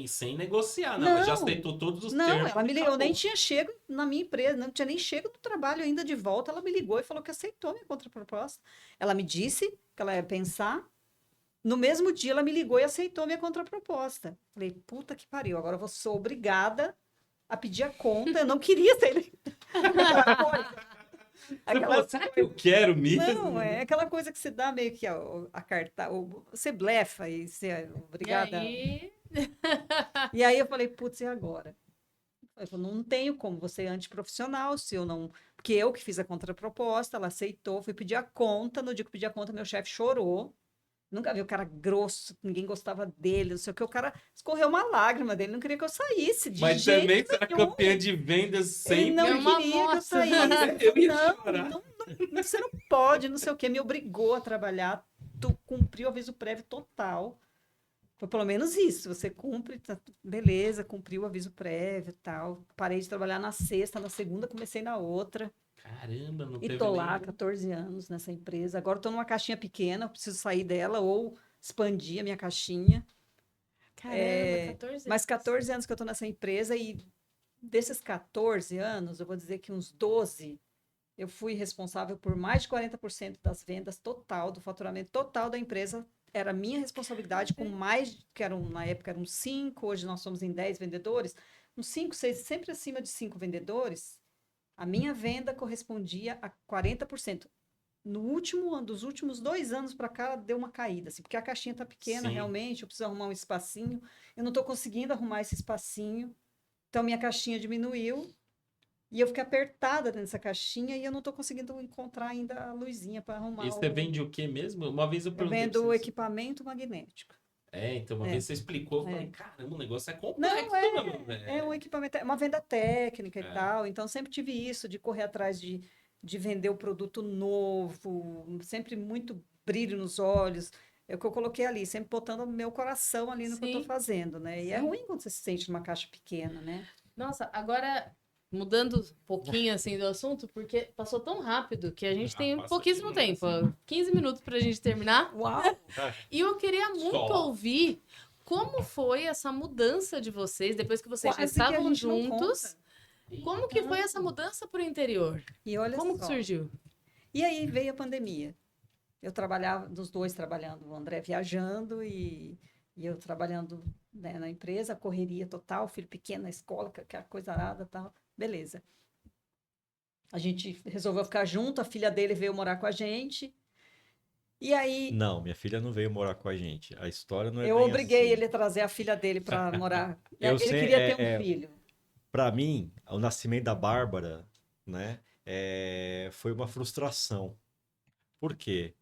sem negociar, não. Ela já Não, aceitou todos os não, termos ela e me ligou. Eu nem acabou. tinha chego na minha empresa, não tinha nem chego do trabalho ainda de volta. Ela me ligou e falou que aceitou a minha contraproposta. Ela me disse que ela ia pensar. No mesmo dia, ela me ligou e aceitou a minha contraproposta. Falei, puta que pariu, agora eu sou obrigada a pedir a conta. Eu não queria ser. Aquela coisa. Você Aquela falou, será que eu quero mesmo? Não, é aquela coisa que você dá meio que a carta, você blefa e você é E obrigada. aí, E aí eu falei, putz, e agora? Eu falei, não tenho como, você é antiprofissional, se eu não. Porque eu que fiz a contraproposta, ela aceitou, fui pedir a conta. No dia que eu pedi a conta, meu chefe chorou. Nunca vi o cara grosso, ninguém gostava dele, não sei o que. O cara escorreu uma lágrima dele, não queria que eu saísse de Mas jeito também você era nenhum. campeã de vendas Ele sempre. não É uma queria que eu moto. saísse. Até eu ia Não, chorar. você não pode, não sei o que. Me obrigou a trabalhar, tu cumpriu o aviso prévio total. Foi pelo menos isso. Você cumpre, tá, beleza, cumpriu o aviso prévio e tal. Parei de trabalhar na sexta, na segunda comecei na outra. Caramba, não E teve tô lá há nem... 14 anos nessa empresa. Agora estou numa caixinha pequena, eu preciso sair dela ou expandir a minha caixinha. Caramba, 14 Mas anos. 14 anos que eu estou nessa empresa e desses 14 anos, eu vou dizer que uns 12, eu fui responsável por mais de 40% das vendas total, do faturamento total da empresa. Era minha responsabilidade, com mais, que eram, na época eram 5, hoje nós somos em 10 vendedores, uns 5, 6, sempre acima de 5 vendedores, a minha venda correspondia a 40%. No último ano, dos últimos 2 anos para cá, deu uma caída, assim, porque a caixinha está pequena, Sim. realmente, eu preciso arrumar um espacinho, eu não estou conseguindo arrumar esse espacinho, então minha caixinha diminuiu, e eu fiquei apertada nessa caixinha e eu não estou conseguindo encontrar ainda a luzinha para arrumar E você vende o quê mesmo? Uma vez eu Eu perguntei pra vendo vocês. equipamento magnético. Então uma É. vez você explicou, eu É. falei, caramba, o negócio é complexo, Não, meu é um equipamento, é uma venda técnica e É. tal. Então, sempre tive isso, de correr atrás de vender o produto novo, sempre muito brilho nos olhos. É o que eu coloquei ali, sempre botando o meu coração ali no que eu estou Sim. fazendo, né? E é Sim. ruim quando você se sente numa caixa pequena, né? Nossa, agora mudando um pouquinho assim do assunto, porque passou tão rápido que a gente tem passa pouquíssimo demais. tempo, 15 minutos pra gente terminar. Uau! E eu queria muito Só. ouvir como foi essa mudança de vocês, depois que vocês já Quase que a estavam gente não juntos. conta. Como que foi essa mudança pro interior? E olha Como que só. surgiu? E aí veio a pandemia. Eu trabalhava, dos dois trabalhando, o André viajando e eu trabalhando, né, na empresa, correria total, filho pequeno na escola, que a coisa arada e tal. Beleza. A gente resolveu ficar junto, a filha dele veio morar com a gente. E aí Não, minha filha não veio morar com a gente. A história não é eu bem obriguei assim. ele a trazer a filha dele para morar. Eu Ele sei, queria ter um filho. Para mim, o nascimento da Bárbara, né, foi uma frustração. Por quê?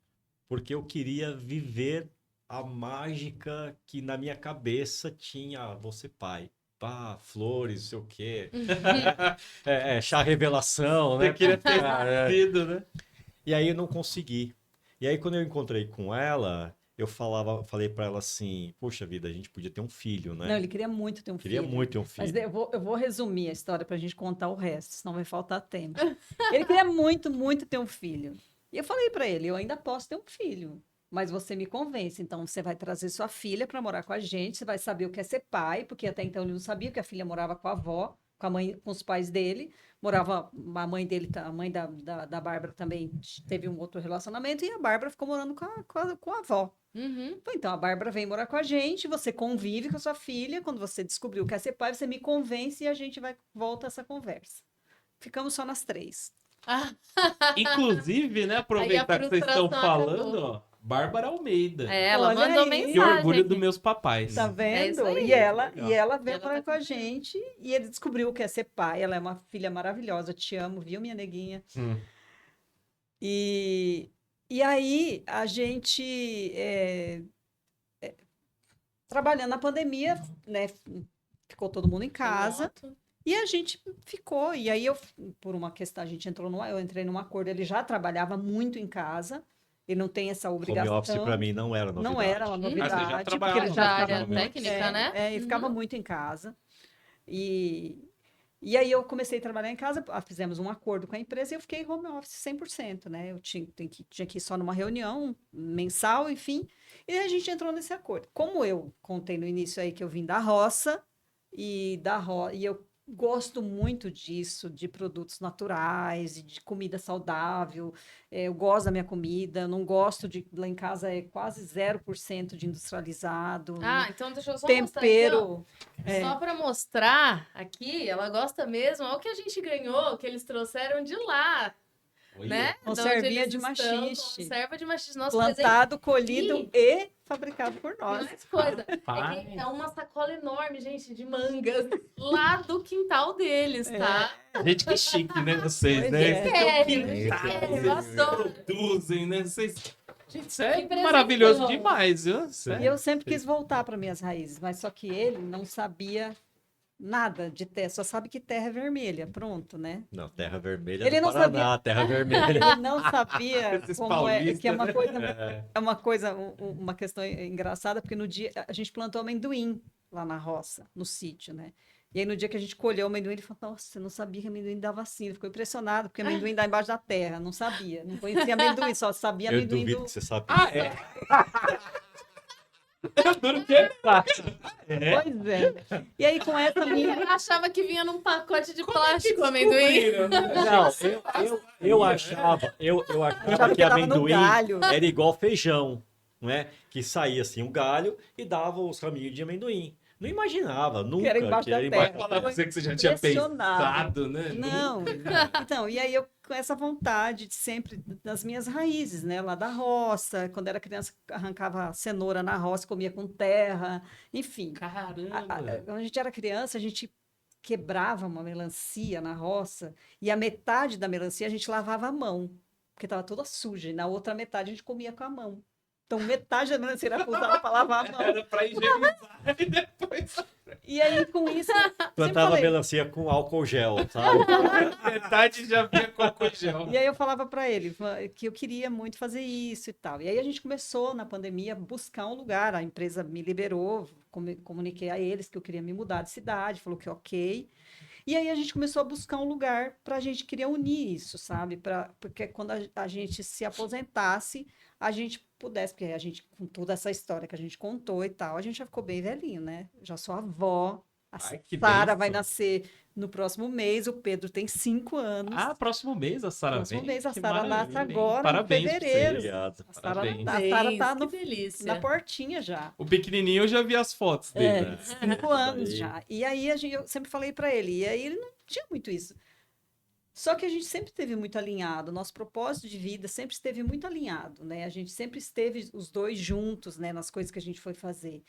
Porque eu queria viver a mágica que na minha cabeça tinha, você pai, pá, flores, não sei o quê, chá revelação, né? Você queria ter Cara, sido, né? E aí eu não consegui. E aí quando eu encontrei com ela, falei para ela assim, poxa vida, a gente podia ter um filho, né? Não, ele queria muito ter um Queria filho. muito ter um Mas filho. eu vou resumir a história para a gente contar o resto, senão vai faltar tempo. Ele queria muito, muito ter um filho. E eu falei para ele, eu ainda posso ter um filho, mas você me convence. Então, você vai trazer sua filha para morar com a gente, você vai saber o que é ser pai, porque até então ele não sabia que a filha morava com a avó, com a mãe, com os pais dele. Morava, a mãe dele, a mãe da Bárbara também teve um outro relacionamento, e a Bárbara ficou morando com a avó. Uhum. Então, a Bárbara vem morar com a gente, você convive com a sua filha, quando você descobriu que é ser pai, você me convence e a gente volta essa conversa. Ficamos só nas 3. Ah, Inclusive, né, aproveitar que vocês estão frustração falando, acabou. ó, Bárbara Almeida. ela Olha mandou aí. mensagem. Que orgulho dos aqui. meus papais. Tá isso vendo? aí. E ela Legal. veio Ela morar tá com a com gente e ele descobriu o que é ser pai. Ela é uma filha maravilhosa, te amo, viu, minha neguinha? Hum. E aí, a gente, trabalhando na pandemia, né, ficou todo mundo em casa. Remoto. E a gente ficou, e aí por uma questão, eu entrei num acordo, ele já trabalhava muito em casa, ele não tem essa Home obrigação. office para mim não era novidade. Não era uma Ah, você já novidade, porque trabalhava ele Já já área ficava muito, técnica, né? e ficava muito em casa. E aí eu comecei a trabalhar em casa, fizemos um acordo com a empresa e eu fiquei home office 100%, né? Eu tinha que ir só numa reunião mensal, enfim, e a gente entrou nesse acordo. Como eu contei no início aí que eu vim da roça, e eu gosto muito disso, de produtos naturais, e de comida saudável, eu gosto da minha comida, eu não gosto lá em casa é quase 0% de industrializado, Ah, então deixa eu só mostrar aqui, ó. tempero... Só para mostrar aqui, ela gosta mesmo. Olha o que a gente ganhou, que eles trouxeram de lá, Olha. né? Conservinha onde eles de estão, maxixe. Conserva de maxixe. Nosso Plantado, colhido E- e fabricado por presente. nós. Mais coisa. Rapaz. É uma sacola enorme, gente, de mangas lá do quintal deles, tá? Gente, que chique, né, vocês, Pois né? é. Vocês têm um Quero, quintal, quero, eu vocês adoro. produzem, né? Vocês... Gente, isso é Que presentão. maravilhoso demais, viu? E Sério. eu sempre quis voltar para minhas raízes, mas só que ele não sabia nada de terra, só sabe que terra é vermelha, pronto, né? Não, Terra Vermelha Ele do não Paraná, Terra Vermelha. Ele não sabia Esses como é, que é uma paulistas, coisa, uma questão engraçada, porque no dia a gente plantou amendoim lá na roça, no sítio, né? E aí, no dia que a gente colheu o amendoim, ele falou, nossa, eu não sabia que amendoim dava assim. Ele ficou impressionado, porque amendoim dá embaixo da terra. Não sabia. Não conhecia amendoim, só sabia Eu amendoim duvido do... que você sabe. Ah, é? Eu duro que é. Pois é. E aí, com essa minha... Eu achava que vinha num pacote de Como é que plástico amendoim. descobriram, né? Não, eu achava Achava que que dava no amendoim galho. era igual feijão, não é? Que saía assim um galho e dava os raminhos de amendoim. Não imaginava, nunca. era embaixo que da era Vai terra. falar pra você que você já tinha Impressionado. pensado, né? Não. Então, e aí eu com essa vontade de sempre das minhas raízes, né? Lá da roça, quando era criança, arrancava cenoura na roça, comia com terra, enfim. Caramba. Quando a gente era criança, a gente quebrava uma melancia na roça e a metade da melancia a gente lavava a mão, porque estava toda suja, e na outra metade a gente comia com a mão. Então, metade da melancia era usada para lavar a mão. Era pra higienizar e depois E aí, com isso, eu sempre Plantava falei, melancia com álcool gel, sabe? metade já vinha com álcool gel. e aí eu falava para ele que eu queria muito fazer isso e tal. E aí a gente começou na pandemia a buscar um lugar. A empresa me liberou, comuniquei a eles que eu queria me mudar de cidade, falou que ok. E aí a gente começou a buscar um lugar para a gente queria unir isso, sabe? Porque quando a gente se aposentasse, a gente pudesse, porque a gente, com toda essa história que a gente contou e tal, a gente já ficou bem velhinho, né? Já sou avó, a Ai, que Sara vai bênção. nascer no próximo mês, o Pedro tem 5 anos. Ah, próximo mês a Sara Próximo vem. mês, a Que Sara nasce maravilha, hein? agora, Parabéns em pra fevereiro. vocês. Obrigado. A Parabéns. Sara tá Que delícia. na portinha já. O pequenininho eu já vi as fotos dele. É, 5 anos Daí. já. E aí eu sempre falei para ele, e aí ele não tinha muito isso. Só que a gente sempre esteve muito alinhado, nosso propósito de vida sempre esteve muito alinhado, né? A gente sempre esteve os dois juntos, né, nas coisas que a gente foi fazer.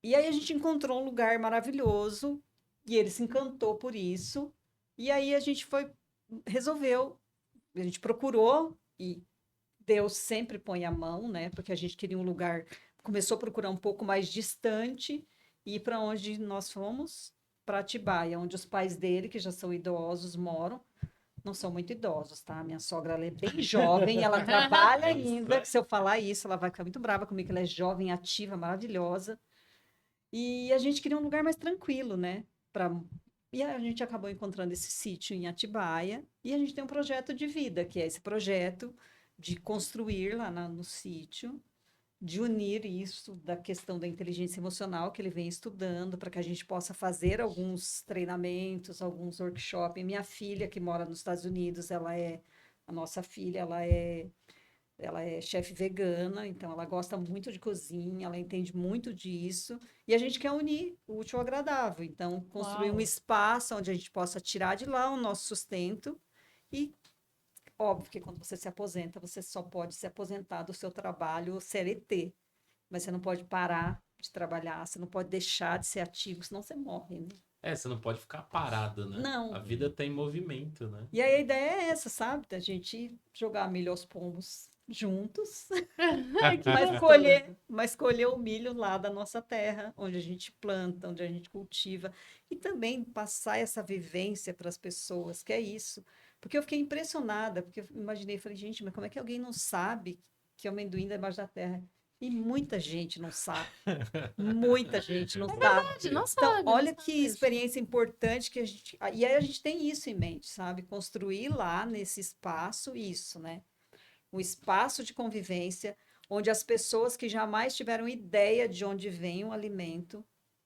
E aí a gente encontrou um lugar maravilhoso e ele se encantou por isso. E aí a gente resolveu, a gente procurou e Deus sempre põe a mão, né? Porque a gente queria um lugar, começou a procurar um pouco mais distante e para onde nós fomos? Para Atibaia, onde os pais dele, que já são idosos, moram. Não são muito idosos, tá? Minha sogra, ela é bem jovem, ela trabalha ainda. Que se eu falar isso, ela vai ficar muito brava comigo, que ela é jovem, ativa, maravilhosa. E a gente queria um lugar mais tranquilo, né? E a gente acabou encontrando esse sítio em Atibaia. E a gente tem um projeto de vida, que é esse projeto de construir lá no sítio, de unir isso da questão da inteligência emocional que ele vem estudando, para que a gente possa fazer alguns treinamentos, alguns workshops. Minha filha, que mora nos Estados Unidos, a nossa filha, ela é chefe vegana, então ela gosta muito de cozinha, ela entende muito disso, e a gente quer unir o útil ao agradável. Então, construir um Uau. espaço onde a gente possa tirar de lá o nosso sustento e óbvio que quando você se aposenta, você só pode se aposentar do seu trabalho CLT, mas você não pode parar de trabalhar, você não pode deixar de ser ativo, senão você morre, né? É, você não pode ficar parado, né? Não. A vida tem movimento, né? E aí a ideia é essa, sabe? Da gente jogar milho aos pombos juntos, Ai, que mas colher o milho lá da nossa terra, onde a gente planta, onde a gente cultiva, e também passar essa vivência para as pessoas, que é isso. Porque eu fiquei impressionada, porque eu imaginei, falei, gente, mas como é que alguém não sabe que o amendoim é embaixo da terra? E muita gente não sabe. Muita gente não sabe. não Então, sabe. olha não que sabe. experiência importante que a gente. E aí a gente tem isso em mente, sabe? Construir lá nesse espaço isso, né? Um espaço de convivência onde as pessoas que jamais tiveram ideia de onde vem o alimento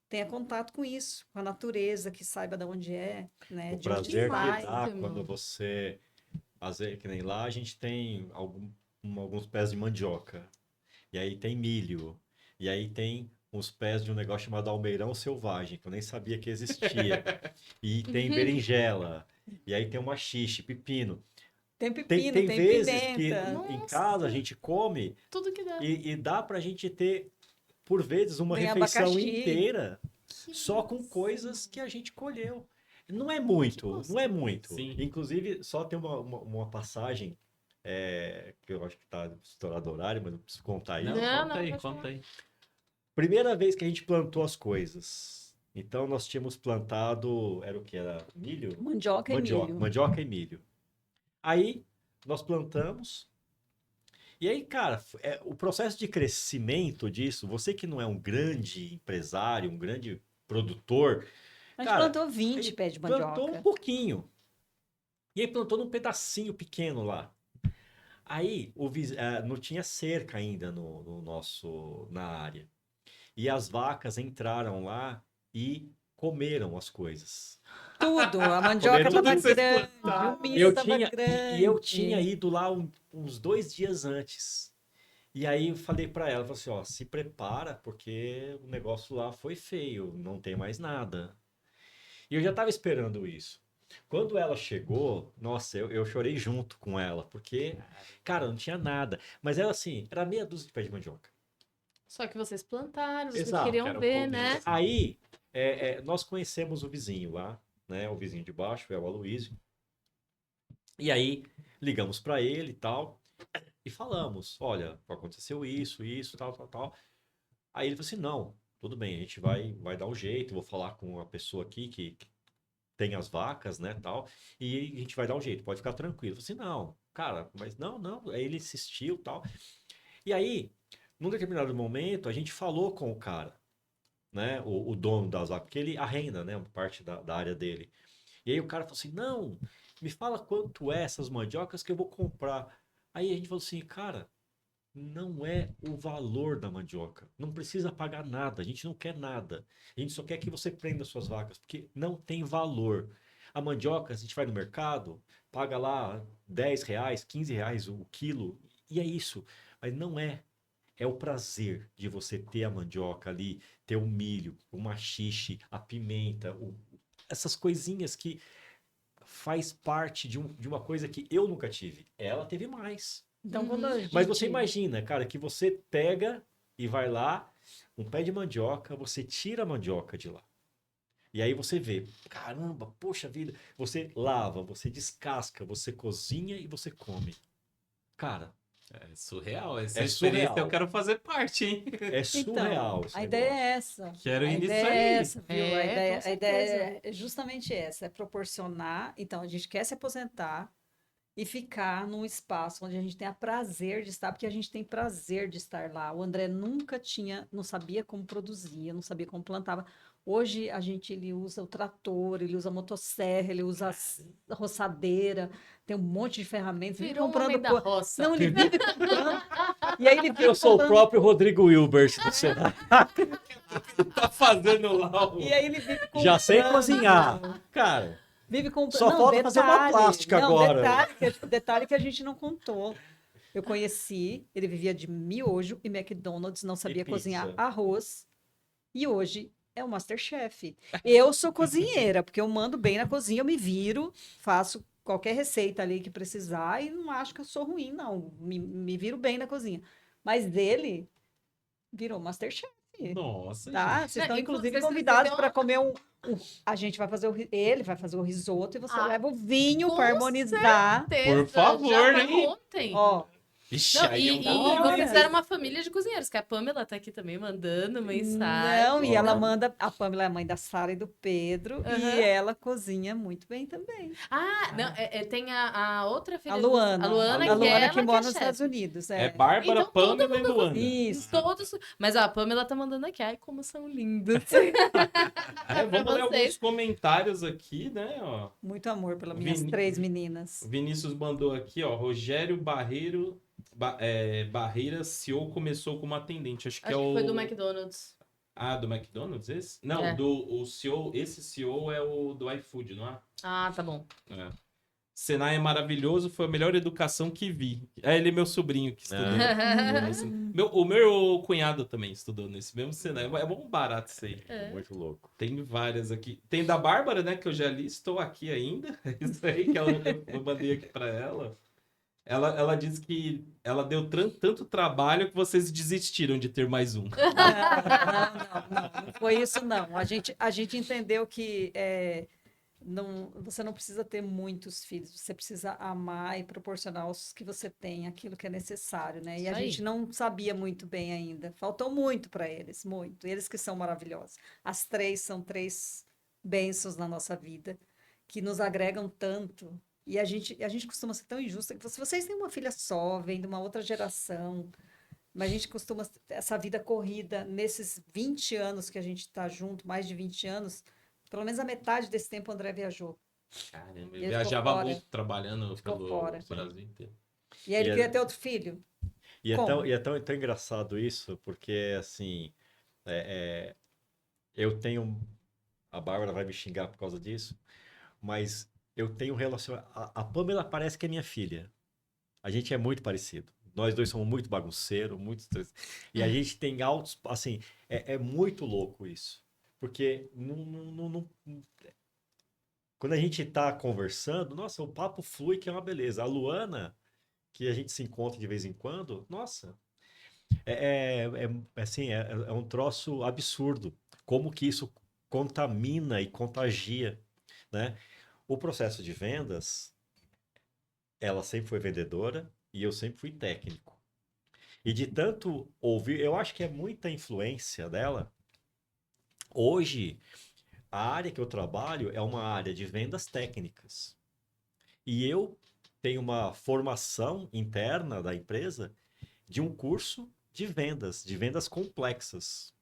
tenha contato com isso, com a natureza, que saiba de onde é, né? O De onde prazer que sai. dá máximo. quando você, às vezes, que nem lá, a gente tem alguns pés de mandioca, e aí tem milho, e aí tem uns pés de um negócio chamado almeirão selvagem, que eu nem sabia que existia, e tem berinjela, e aí tem uma maxixe, pepino. Tem Tem, pepino, tem tem vezes que pimenta. em Nossa. casa a gente come Tudo que dá. e dá pra gente ter, por vezes, uma Tem refeição abacaxi. inteira Que só com massa. coisas que a gente colheu. Não é muito, não é muito. Sim. Inclusive, só tem uma passagem, que eu acho que tá estourado o horário, mas eu preciso contar aí. Não, Não, conta não, aí, pode conta falar. aí. Primeira vez que a gente plantou as coisas. Então, nós tínhamos plantado, era o que? Era milho? Mandioca e milho. Mandioca e milho. Aí, nós plantamos. E aí, cara, o processo de crescimento disso, você que não é um grande empresário, um grande produtor, A gente Cara, plantou 20 ele pés de plantou mandioca. um pouquinho. E aí plantou num pedacinho pequeno lá. Aí não tinha cerca ainda na área. E as vacas entraram lá e comeram as coisas. Tudo, a Comeram mandioca estava tudo que vocês grande, plantaram. o milho Eu estava tinha, e eu grande. tinha ido lá uns 2 dias antes. E aí eu falei pra ela, falei assim, ó, se prepara, porque o negócio lá foi feio, não tem mais nada. E eu já tava esperando isso. Quando ela chegou, nossa, eu chorei junto com ela, porque, cara, não tinha nada. Mas era assim, era meia dúzia de pé de mandioca. Só que vocês plantaram, vocês Exato. queriam Quero ver, comer. né? Aí, nós conhecemos o vizinho lá, né? O vizinho de baixo, é o Aloysio. E aí, ligamos pra ele e tal, e falamos, olha, aconteceu isso, tal, tal, tal. Aí ele falou assim, não, tudo bem, a gente vai dar um jeito, vou falar com a pessoa aqui que tem as vacas, né, tal, e a gente vai dar um jeito, pode ficar tranquilo. Eu falei assim, não, cara, mas não, não. Aí ele insistiu, tal. E aí, num determinado momento, a gente falou com o cara, né, o dono das vacas, porque ele arrenda, né, uma parte da área dele. E aí o cara falou assim, não, me fala quanto é essas mandiocas que eu vou comprar. Aí a gente falou assim, cara, não é o valor da mandioca. Não precisa pagar nada. A gente não quer nada. A gente só quer que você prenda suas vacas, porque não tem valor. A mandioca, a gente vai no mercado, paga lá R$ 10, R$ 15 o quilo, e é isso. Mas não é. É o prazer de você ter a mandioca ali, ter o milho, o maxixe, a pimenta, essas coisinhas que faz parte de uma coisa que eu nunca tive. Ela teve mais. Então, quando a Mas você gente- imagina, cara, que você pega e vai lá, um pé de mandioca, você tira a mandioca de lá. E aí você vê, caramba, poxa vida, você lava, você descasca, você cozinha e você come. Cara, É surreal. Essa É experiência surreal. eu quero fazer parte, hein? é surreal Então, esse a ideia negócio. é essa. Quero A ir nisso ideia aí. é essa, viu? É, A ideia, com a ideia certeza. é justamente essa, é proporcionar. Então, a gente quer se aposentar e ficar num espaço onde a gente tenha prazer de estar, porque a gente tem prazer de estar lá. O André nunca tinha, não sabia como produzia, não sabia como plantava. Hoje ele usa o trator, ele usa a motosserra, ele usa a roçadeira, tem um monte de ferramentas. Vive Virou um comprando homem da roça. Não, ele vive comprando. E aí ele vive Eu sou o comprando. próprio Rodrigo Wilbert do Senado. Tá fazendo lá o... E aí ele vive comprando. Já sei cozinhar. Cara, Vive comprando. Só falta fazer uma plástica agora. Detalhe que a gente não contou. Eu conheci, ele vivia de miojo e McDonald's, não sabia pizza. cozinhar arroz. E hoje é o MasterChef. Eu sou cozinheira, porque eu mando bem na cozinha, eu me viro, faço qualquer receita ali que precisar e não acho que eu sou ruim, não. Me viro bem na cozinha. Mas ele virou MasterChef. Nossa, Tá? gente. Vocês estão, Não, inclusive, vocês convidados têm para comer A gente vai fazer ele vai fazer o risoto e você Ah, leva o vinho com para harmonizar. Por favor, já né? vamos ontem. Ó, Ixi, Não, aí eu e vou... vocês eram uma família de cozinheiros, que a Pamela tá aqui também mandando mensagem. não, e ela Ó. manda. A Pamela é a mãe da Sara e do Pedro, Aham. e ela cozinha muito bem também. Ah, não, tem a outra filha A dos- Luana. a Luana, A que Luana ela que mora nos chefe. Estados Unidos. É É. Bárbara, Então, todo Pamela e Luana. Isso. Todos. Mas ó, a Pamela tá mandando aqui. Ai, como são lindos. Vamos ler vocês. alguns comentários aqui, né? Ó. Muito amor pelas minhas Vini- 3 meninas. O Vinícius mandou aqui, ó. Rogério Barreiro, Barreira CEO começou como atendente. Acho que Acho é que o. foi do McDonald's. Ah, do McDonald's esse? Não, É. o CEO, esse CEO é o do iFood, não é? Ah, tá bom. É. Senai é maravilhoso, foi a melhor educação que vi. Ele é meu sobrinho que estudou. nesse- o meu cunhado também estudou nesse mesmo Senai. É bom barato isso aí. É. Muito louco. Tem várias aqui. Tem da Bárbara, né? Que eu já li, estou aqui ainda. É isso aí que eu mandei aqui pra ela. Ela disse que ela deu tanto trabalho que vocês desistiram de ter mais um. Não foi isso, não. A gente entendeu que você não precisa ter muitos filhos, você precisa amar e proporcionar aos que você tem aquilo que é necessário, né? E a Isso aí. gente não sabia muito bem ainda. Faltou muito para eles, muito. Eles que são maravilhosos. As 3 são 3 bênçãos na nossa vida, que nos agregam tanto. E a gente costuma ser tão injusta. Que se vocês têm uma filha só, vem de uma outra geração, mas a gente costuma, essa vida corrida, nesses 20 anos que a gente está junto, mais de 20 anos, Pelo menos a metade desse tempo o André viajou. Caramba, eu Ele viajava ficou fora. muito trabalhando Ficou pelo fora. Brasil inteiro. E aí ele E queria é- ter outro filho. E é Como? tão engraçado isso, porque assim, é, eu tenho. A Bárbara vai me xingar por causa disso, mas eu tenho relação. A Pamela parece que é minha filha. A gente é muito parecido. Nós dois somos muito bagunceiros, muito. E a gente tem altos. Assim, é muito louco isso. Porque quando a gente tá conversando, nossa, o papo flui que é uma beleza. A Luana, que a gente se encontra de vez em quando, nossa, assim, é um troço absurdo. Como que isso contamina e contagia, né? O processo de vendas, ela sempre foi vendedora e eu sempre fui técnico. E de tanto ouvir, eu acho que é muita influência dela. Hoje, a área que eu trabalho é uma área de vendas técnicas. E eu tenho uma formação interna da empresa de um curso de vendas complexas.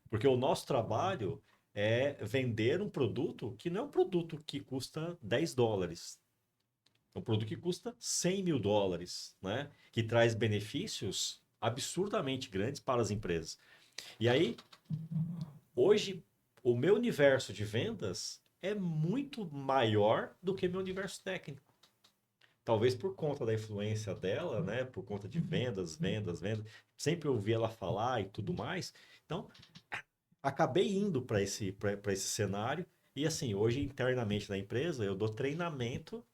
Porque o nosso trabalho é vender um produto que não é um produto que custa $10. É um produto que custa $100.000, né? Que traz benefícios absurdamente grandes para as empresas. E aí, hoje, o meu universo de vendas é muito maior do que meu universo técnico. Talvez por conta da influência dela, né? Por conta de vendas. Sempre ouvi ela falar e tudo mais. Então, acabei indo para esse cenário. E assim, hoje, internamente na empresa, eu dou treinamento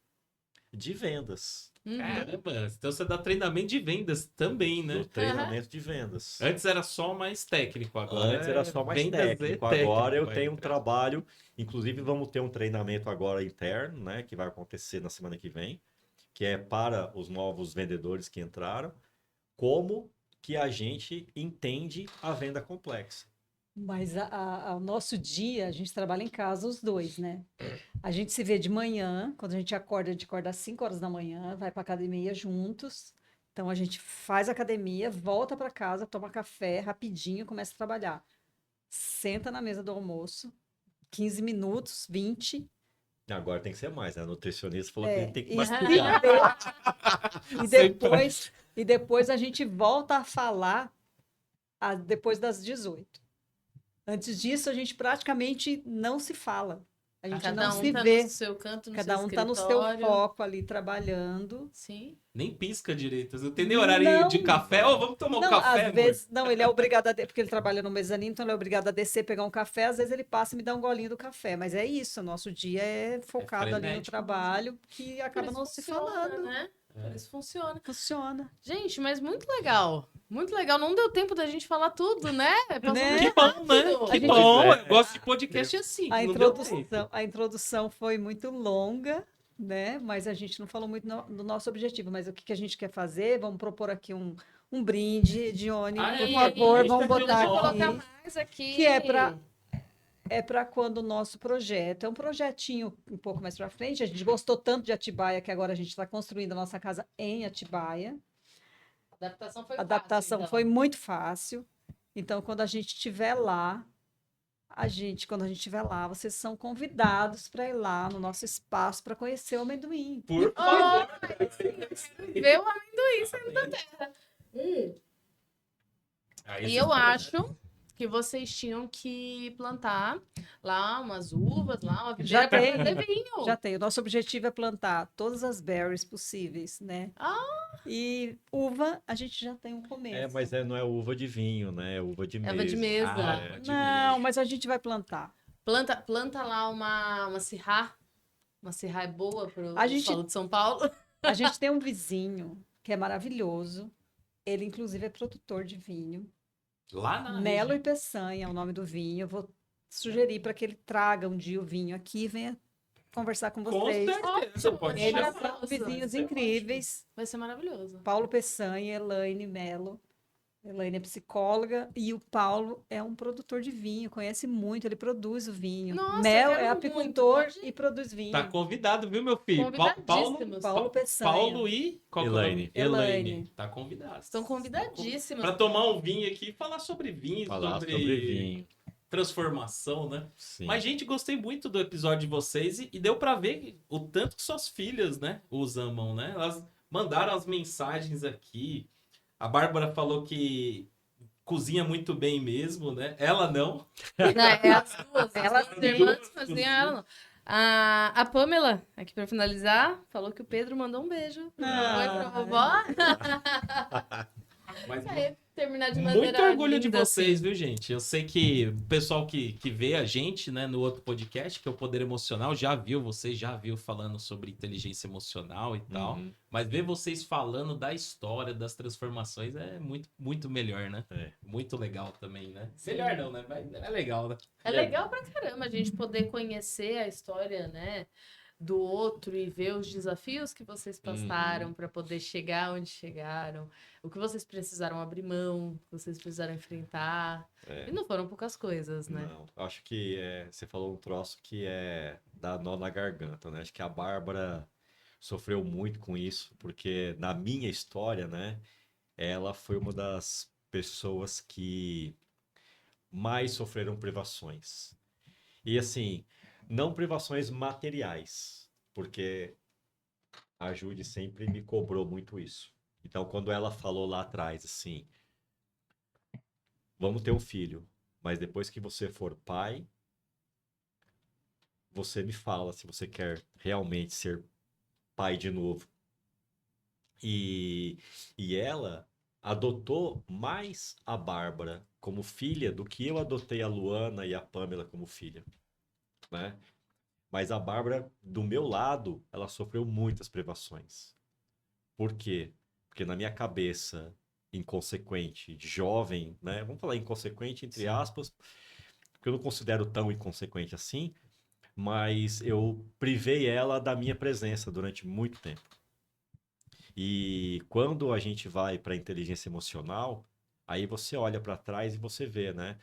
de vendas. Uhum. Caramba, então você dá treinamento de vendas também, Dou né? treinamento de vendas. Antes era só mais técnico, agora Antes era só mais vendas e técnico. Agora eu vai tenho um entrar. trabalho. Inclusive, vamos ter um treinamento agora interno, né? Que vai acontecer na semana que vem. Que é para os novos vendedores que entraram. Como que a gente entende a venda complexa. Mas o nosso dia, a gente trabalha em casa os dois, né? A gente se vê de manhã, quando a gente acorda às 5 horas da manhã, vai para academia juntos. Então a gente faz academia, volta para casa, toma café rapidinho, começa a trabalhar. Senta na mesa do almoço, 15 minutos, 20. Agora tem que ser mais, né? A nutricionista falou que a É, gente tem que e, mastigar. e depois a gente volta a falar depois das 18. Antes disso, a gente praticamente não se fala. A gente Cada não um se tá vê. no seu canto, no Cada seu um tá no seu escritório. foco ali trabalhando. Sim. Nem pisca direito. Não tem nem horário Não. de café. Ô, vamos tomar um Não, café, às amor? vezes, não, ele é obrigado porque ele trabalha no mezanino, então ele é obrigado a descer, pegar um café, às vezes ele passa e me dá um golinho do café, mas é isso, nosso dia é focado ali no frenético trabalho, que Por acaba isso não se funciona, falando. né? Por isso funciona. Funciona. Gente, mas muito legal. Muito legal. Não deu tempo da gente falar tudo, né? Passou Né? Que bom, né? rápido. Que gente- bom. É. Eu gosto de podcast assim. A que não deu tempo. introdução foi muito longa, né? Mas a gente não falou muito do nosso objetivo, mas o que a gente quer fazer? Vamos propor aqui um brinde, Dione, Ai, por favor, deixa vamos eu botar Deixa eu colocar aqui. mais aqui. Que é para quando o nosso projeto, é um projetinho um pouco mais para frente. A gente gostou tanto de Atibaia que agora a gente está construindo a nossa casa em Atibaia. A adaptação foi A adaptação fácil, então. foi muito fácil. Então, quando a gente estiver lá, vocês são convidados para ir lá no nosso espaço para conhecer o amendoim. Por favor. Vê o amendoim saindo da terra. E eu acho que vocês tinham que plantar lá umas uvas, lá uma Já videira para tem. fazer vinho. Já tem. O nosso objetivo é plantar todas as berries possíveis, né? E uva, a gente já tem um começo. Mas não é uva de vinho, né? É uva de mesa. Uva de mesa. Não, mas a gente vai plantar. Planta lá uma cirrá. Uma cirrá é boa para A o gente- solo de São Paulo. A gente tem um vizinho que é maravilhoso. Ele, inclusive, é produtor de vinho. Lá na Melo e região. Peçanha é o nome do vinho. Eu vou sugerir para que ele traga um dia o vinho aqui e venha conversar com Com vocês. certeza, pode Eles chamar. são vizinhos incríveis. Vai ser maravilhoso. Paulo Peçanha, Elaine Melo. Elaine é psicóloga e o Paulo é um produtor de vinho, conhece muito, ele produz o vinho. Nossa, Mel eu quero é muito, apicultor pode ir. e produz vinho. Tá convidado, viu, meu filho? Convidadíssimos. Paulo Peçanha. Paulo e... Qual que é o nome? Elaine. Elaine. Tá convidado. Estão convidadíssimos. Pra tomar um vinho aqui e falar sobre vinho, Falar sobre vinho. transformação, né? Sim. Mas, gente, gostei muito do episódio de vocês e deu pra ver o tanto que suas filhas, né, os amam, né? Elas mandaram as mensagens aqui. A Bárbara falou que cozinha muito bem mesmo, né? Ela não. Não, é as duas. Ela As duas irmãs duas, cozinham, ela não. A Pamela, aqui pra finalizar, falou que o Pedro mandou um beijo. Foi pra vovó. Mas Aí, terminar de maneira muito orgulho de linda, vocês, assim. viu, gente? Eu sei que o pessoal que vê a gente, né, no outro podcast, que é o Poder Emocional, já viu vocês, já viu falando sobre inteligência emocional e tal. Uhum. Mas ver vocês falando da história, das transformações, é muito, muito melhor, né? É. Muito legal também, né? Melhor não, né? Mas é legal, né? É legal pra caramba a gente poder conhecer a história, né, do outro e ver os desafios que vocês passaram para poder chegar onde chegaram, o que vocês precisaram abrir mão, o que vocês precisaram enfrentar. É. E não foram poucas coisas, né? Não, acho que você falou um troço que é dar nó na garganta, né? Acho que a Bárbara sofreu muito com isso, porque na minha história, né, ela foi uma das pessoas que mais sofreram privações. E assim, não privações materiais, porque a Judy sempre me cobrou muito isso. Então, quando ela falou lá atrás, assim, vamos ter um filho, mas depois que você for pai, você me fala se você quer realmente ser pai de novo. E ela adotou mais a Bárbara como filha do que eu adotei a Luana e a Pamela como filha, né? Mas a Bárbara, do meu lado, ela sofreu muitas privações. Por quê? Porque na minha cabeça inconsequente, de jovem, né? Vamos falar inconsequente entre aspas, porque eu não considero tão inconsequente assim, mas eu privei ela da minha presença durante muito tempo. E quando a gente vai para a inteligência emocional, aí você olha para trás e você vê, né,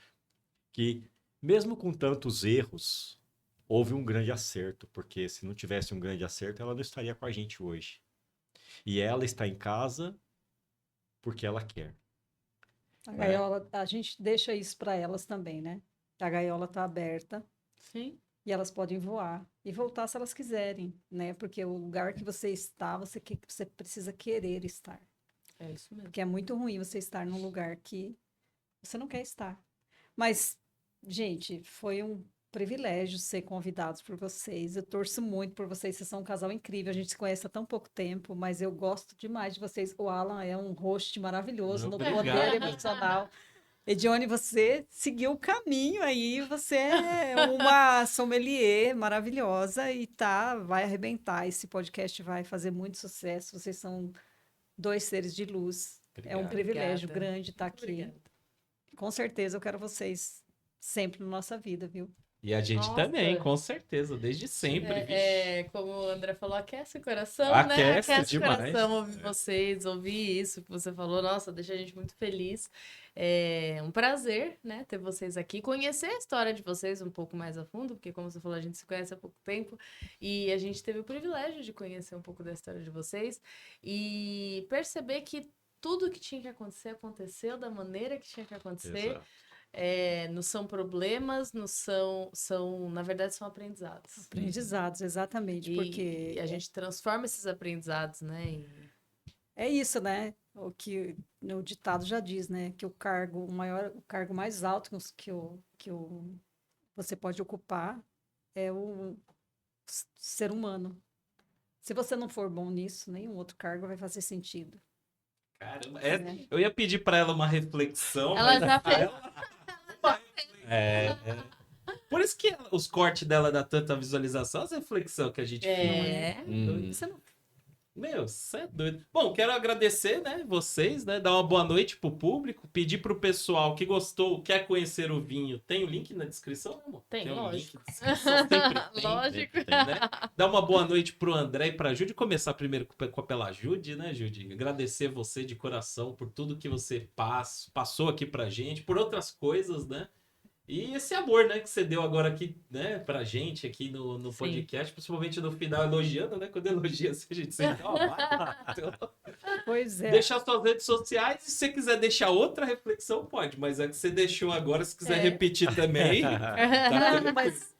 que mesmo com tantos erros, houve um grande acerto, porque se não tivesse um grande acerto, ela não estaria com a gente hoje. E ela está em casa porque ela quer. A gaiola, a gente deixa isso para elas também, né? A gaiola está aberta Sim. e elas podem voar e voltar se elas quiserem, né? Porque o lugar que você está, você precisa querer estar. É isso mesmo. Porque é muito ruim você estar num lugar que você não quer estar. Mas, gente, foi um privilégio ser convidados por vocês. Eu torço muito por vocês. Vocês são um casal incrível. A gente se conhece há tão pouco tempo, mas eu gosto demais de vocês. O Alan é um host maravilhoso no Obrigado. poder emocional. Edione, você seguiu o caminho aí. Você é uma sommelier maravilhosa e vai arrebentar. Esse podcast vai fazer muito sucesso. Vocês são dois seres de luz. É um Obrigado. privilégio Obrigada. grande estar aqui. Obrigada. Com certeza eu quero vocês sempre na nossa vida, viu? E a gente Nossa. também, com certeza, desde sempre, vixe. Como o André falou, aquece o coração, Aquece né? Aquece demais. o coração ouvir vocês, ouvir isso que você falou. Nossa, deixa a gente muito feliz. É um prazer, né, ter vocês aqui, conhecer a história de vocês um pouco mais a fundo, porque como você falou, a gente se conhece há pouco tempo e a gente teve o privilégio de conhecer um pouco da história de vocês e perceber que tudo que tinha que acontecer aconteceu da maneira que tinha que acontecer. Exato. Não são problemas, não são, na verdade, são aprendizados. Aprendizados, exatamente, porque E a gente transforma esses aprendizados, né? é isso, né? O que o ditado já diz, né? Que o cargo mais alto você pode ocupar é o ser humano. Se você não for bom nisso, nenhum outro cargo vai fazer sentido. Caramba, Né? eu ia pedir pra ela uma reflexão, Ela mas já fez. Por isso que os cortes dela dá tanta visualização, as reflexões que a gente fez. Você não... Meu, você é doido. Bom, quero agradecer, né, vocês, né, dar uma boa noite pro público, pedir pro pessoal que gostou, quer conhecer o vinho, tem o link na descrição, amor? Tem, um lógico. link na descrição, sempre tem, Lógico. né? Dar uma boa noite pro André e pra Judy, começar primeiro pela Judy, né, Judy? Agradecer você de coração por tudo que você passou aqui pra gente, por outras coisas, né? E esse amor, né, que você deu agora aqui, né, pra gente aqui no podcast, principalmente no final, elogiando, né? Quando elogia, assim, a gente sente, ó, vai. Pois é. deixar suas redes sociais. E se você quiser deixar outra reflexão, pode. Mas a que você deixou agora, se quiser É. repetir também, tá Não, mas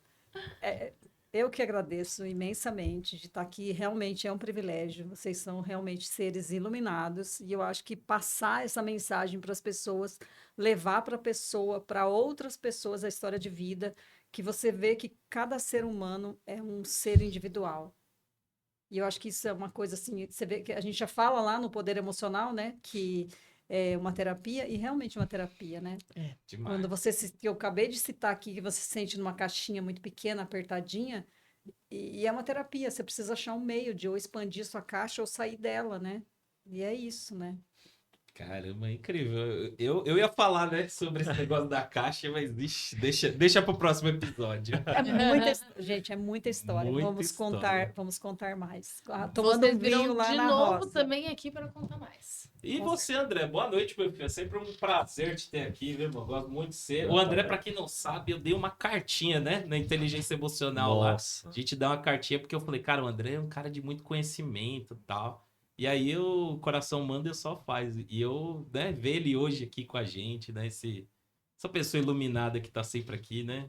eu que agradeço imensamente de estar aqui. Realmente é um privilégio. Vocês são realmente seres iluminados. E eu acho que passar essa mensagem para as pessoas, levar para a pessoa, para outras pessoas a história de vida, que você vê que cada ser humano é um ser individual. E eu acho que isso é uma coisa assim, você vê que a gente já fala lá no Poder Emocional, né? Que é uma terapia, e realmente uma terapia, né? demais. Quando você se, que eu acabei de citar aqui, que você se sente numa caixinha muito pequena, apertadinha, e é uma terapia, você precisa achar um meio de ou expandir sua caixa ou sair dela, né? E é isso, né? Caramba, é incrível. Eu ia falar, né, sobre esse negócio da caixa, mas deixa pro próximo episódio. Gente, é muita história. Muita história. Vamos contar mais. Tomando Vocês um vinho virão lá de na novo roça. também aqui para contar mais. E Com você, André? Boa noite, meu filho. É sempre um prazer te ter aqui, viu, irmão? Gosto muito de você. O André, pra quem não sabe, eu dei uma cartinha, né, na inteligência emocional lá. Nossa. A gente dá uma cartinha porque eu falei, cara, o André é um cara de muito conhecimento e tal. E aí o coração manda e só faz. E eu, né, ver ele hoje aqui com a gente, né, essa pessoa iluminada que tá sempre aqui, né?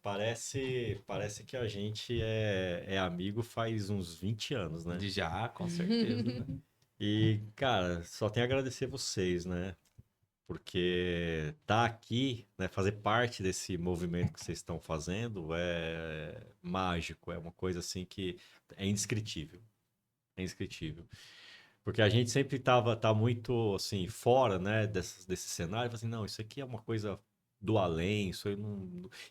Parece que a gente é amigo faz uns 20 anos, né? Já, com certeza, né? E, cara, só tenho a agradecer vocês, né? Porque tá aqui, né, fazer parte desse movimento que vocês estão fazendo é mágico, é uma coisa assim que é indescritível. É indescritível. Porque a gente sempre tá muito assim fora, né, desse cenário, assim, não, isso aqui é uma coisa do além,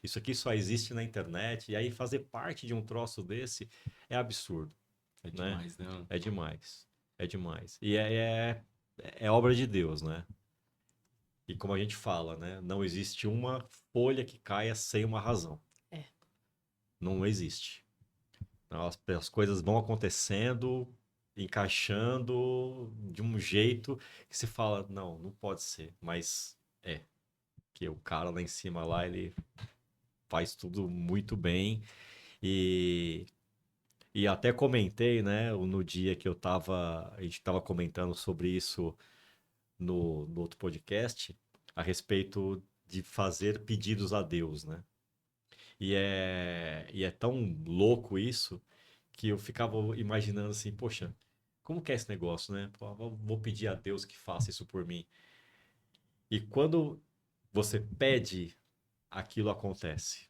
isso aqui só existe na internet, e aí fazer parte de um troço desse é absurdo, É né? demais, né? É demais. É demais. E é obra de Deus, né? E como a gente fala, né? Não existe uma folha que caia sem uma razão. É. Não existe. As coisas vão acontecendo, encaixando de um jeito que se fala, não pode ser. Mas é. Que o cara lá em cima lá, ele faz tudo muito bem. E até comentei, né, no dia que a gente tava comentando sobre isso no outro podcast, a respeito de fazer pedidos a Deus, né? E é tão louco isso que eu ficava imaginando assim, poxa, como que é esse negócio, né? Pô, vou pedir a Deus que faça isso por mim. E quando você pede, aquilo acontece.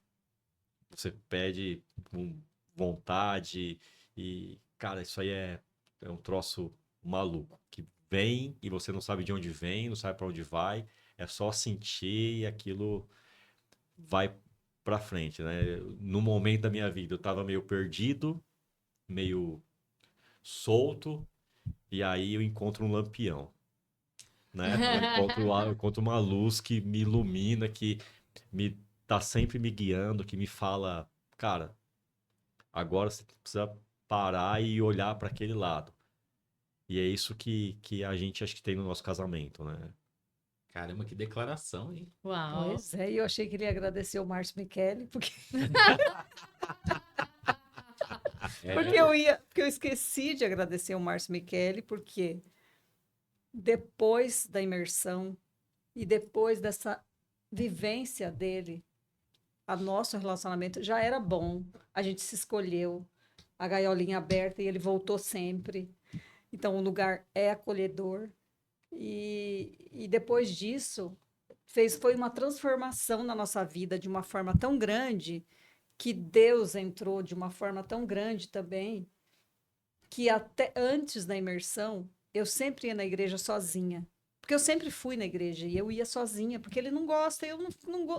Você pede com vontade e, cara, isso aí é um troço maluco, que vem e você não sabe de onde vem, não sabe para onde vai, é só sentir e aquilo vai para frente, né? No momento da minha vida eu tava meio perdido, meio solto, e aí eu encontro um lampião, né? Eu encontro uma luz que me ilumina, que me tá sempre me guiando, que me fala, cara, agora você precisa parar e olhar para aquele lado. E é isso que a gente acho que tem no nosso casamento, né? Caramba, que declaração, hein? Uau. Pois é, e eu achei que ele ia agradecer o Márcio Michele, porque porque eu esqueci de agradecer o Márcio Michele, porque depois da imersão e depois dessa vivência dele, a nosso relacionamento já era bom. A gente se escolheu, a gaiolinha aberta e ele voltou sempre. Então o lugar é acolhedor. E depois disso, foi uma transformação na nossa vida de uma forma tão grande que Deus entrou de uma forma tão grande também, que até antes da imersão, eu sempre ia na igreja sozinha. Porque eu sempre fui na igreja e eu ia sozinha, porque ele não gosta, eu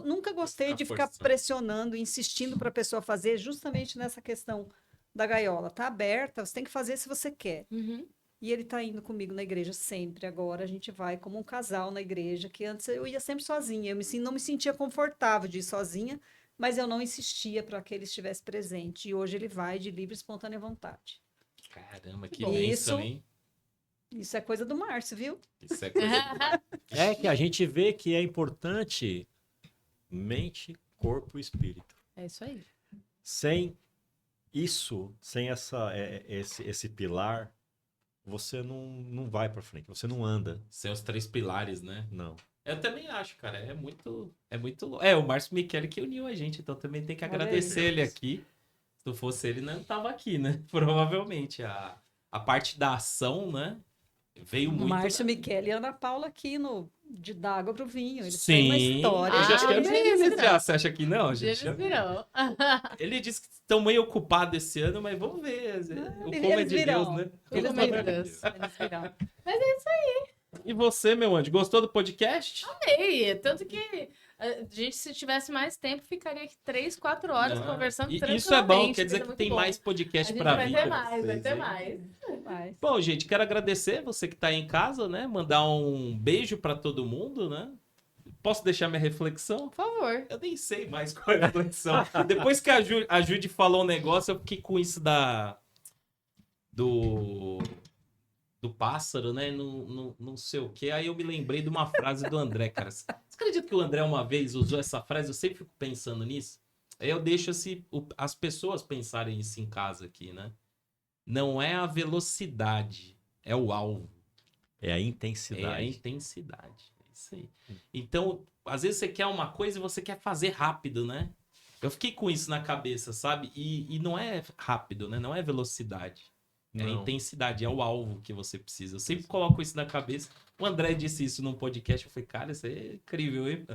nunca gostei de ficar forçando. pressionando, insistindo para a pessoa fazer, justamente nessa questão da gaiola. Tá aberta, você tem que fazer se você quer. Uhum. E ele tá indo comigo na igreja sempre. Agora a gente vai como um casal na igreja, que antes eu ia sempre sozinha. Não me sentia confortável de ir sozinha, mas eu não insistia para que ele estivesse presente. E hoje ele vai de livre e espontânea vontade. Caramba, que bom. bênção, hein? Isso é coisa do Márcio, viu? Isso é coisa. É que a gente vê que é importante mente, corpo e espírito. É isso aí. Sem isso, sem esse pilar, você não vai pra frente, você não anda. Sem os 3 pilares, né? Não. Eu também acho, cara. É, o Márcio Michele que uniu a gente, então também tem que Olha agradecer aí. ele aqui. Se não fosse ele, não tava aqui, né? Provavelmente. A parte da ação, né? Veio muito. Márcio Michele e Ana Paula aqui de D'Água pro Vinho. Eles têm Sim. uma história. Eu já Ah, chamei um dia eles eles já. virão. Você acha que não, Um dia gente? eles virão. Ele disse que estão meio ocupados esse ano, mas vamos ver. O como é Eles de virão. Deus, né? Eles Como é de virão. Deus. Eles virão. E você, meu anjo, gostou do podcast? Ei, tanto que a gente, se tivesse mais tempo, ficaria aqui 3, 4 horas Não, conversando e tranquilamente. isso é bom, quer mas dizer é que muito tem bom. mais A podcast gente pra vai vir. ter com mais, vai vocês ter aí. mais. Mas, Bom, gente, quero agradecer você que tá aí em casa, né? Mandar um beijo pra todo mundo, né? Posso deixar minha reflexão? Por favor. Eu nem sei mais qual é a reflexão. Depois que a Judy falou um negócio, eu fiquei com isso do pássaro, né? Não sei o quê. Aí eu me lembrei de uma frase do André, cara. Você acredita que o André uma vez usou essa frase? Eu sempre fico pensando nisso. Aí eu deixo as pessoas pensarem isso em casa aqui, né? Não é a velocidade, é o alvo. É a É a intensidade. intensidade. É isso aí. Então, às vezes você quer uma coisa e você quer fazer rápido, né? Eu fiquei com isso na cabeça, sabe? E não é rápido, né? Não é velocidade. É a Não. intensidade, é o alvo que você precisa. Eu sempre coloco isso na cabeça. O André disse isso num podcast. Eu falei, cara, isso é incrível, hein?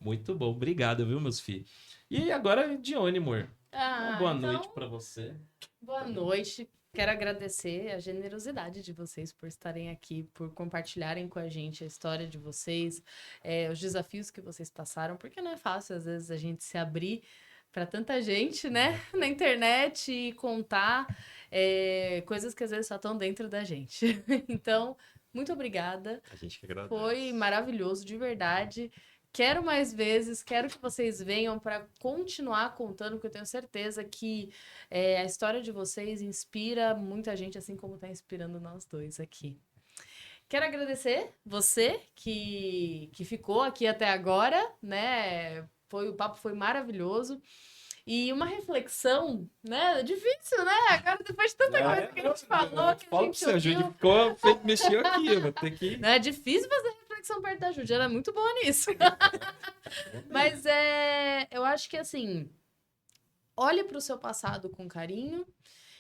Muito bom. Obrigado, viu, meus filhos? E agora, Dione, amor. Uma boa então, noite pra você. boa noite. Quero agradecer a generosidade de vocês por estarem aqui, por compartilharem com a gente a história de vocês, os desafios que vocês passaram, porque não é fácil, às vezes, a gente se abrir para tanta gente, né, na internet e contar coisas que às vezes só estão dentro da gente. Então, muito obrigada. A gente que agradece. Foi maravilhoso, de verdade. Quero mais vezes, quero que vocês venham para continuar contando, porque eu tenho certeza que a história de vocês inspira muita gente, assim como está inspirando nós dois aqui. Quero agradecer você que ficou aqui até agora, né? O papo foi maravilhoso. E uma reflexão, né? Difícil, né? Agora, depois de tanta coisa que a gente falou, que a gente ouviu... mexeu aqui, eu vou ter que... Não é difícil fazer reflexão perto da Júlia, ela é muito boa nisso. Mas eu acho que assim, olhe para o seu passado com carinho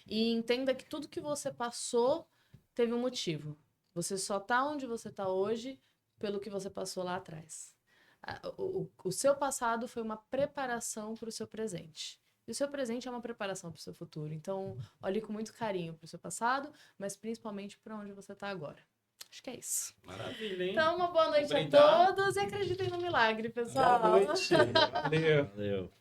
e entenda que tudo que você passou teve um motivo. Você só tá onde você tá hoje pelo que você passou lá atrás. O seu passado foi uma preparação para o seu presente. E o seu presente é uma preparação para o seu futuro. Então, olhe com muito carinho para o seu passado, mas principalmente para onde você está agora. Acho que é isso. Maravilha, hein? Então, uma boa noite Obrigado. a todos e acreditem no milagre, pessoal. Boa noite. Valeu. Valeu.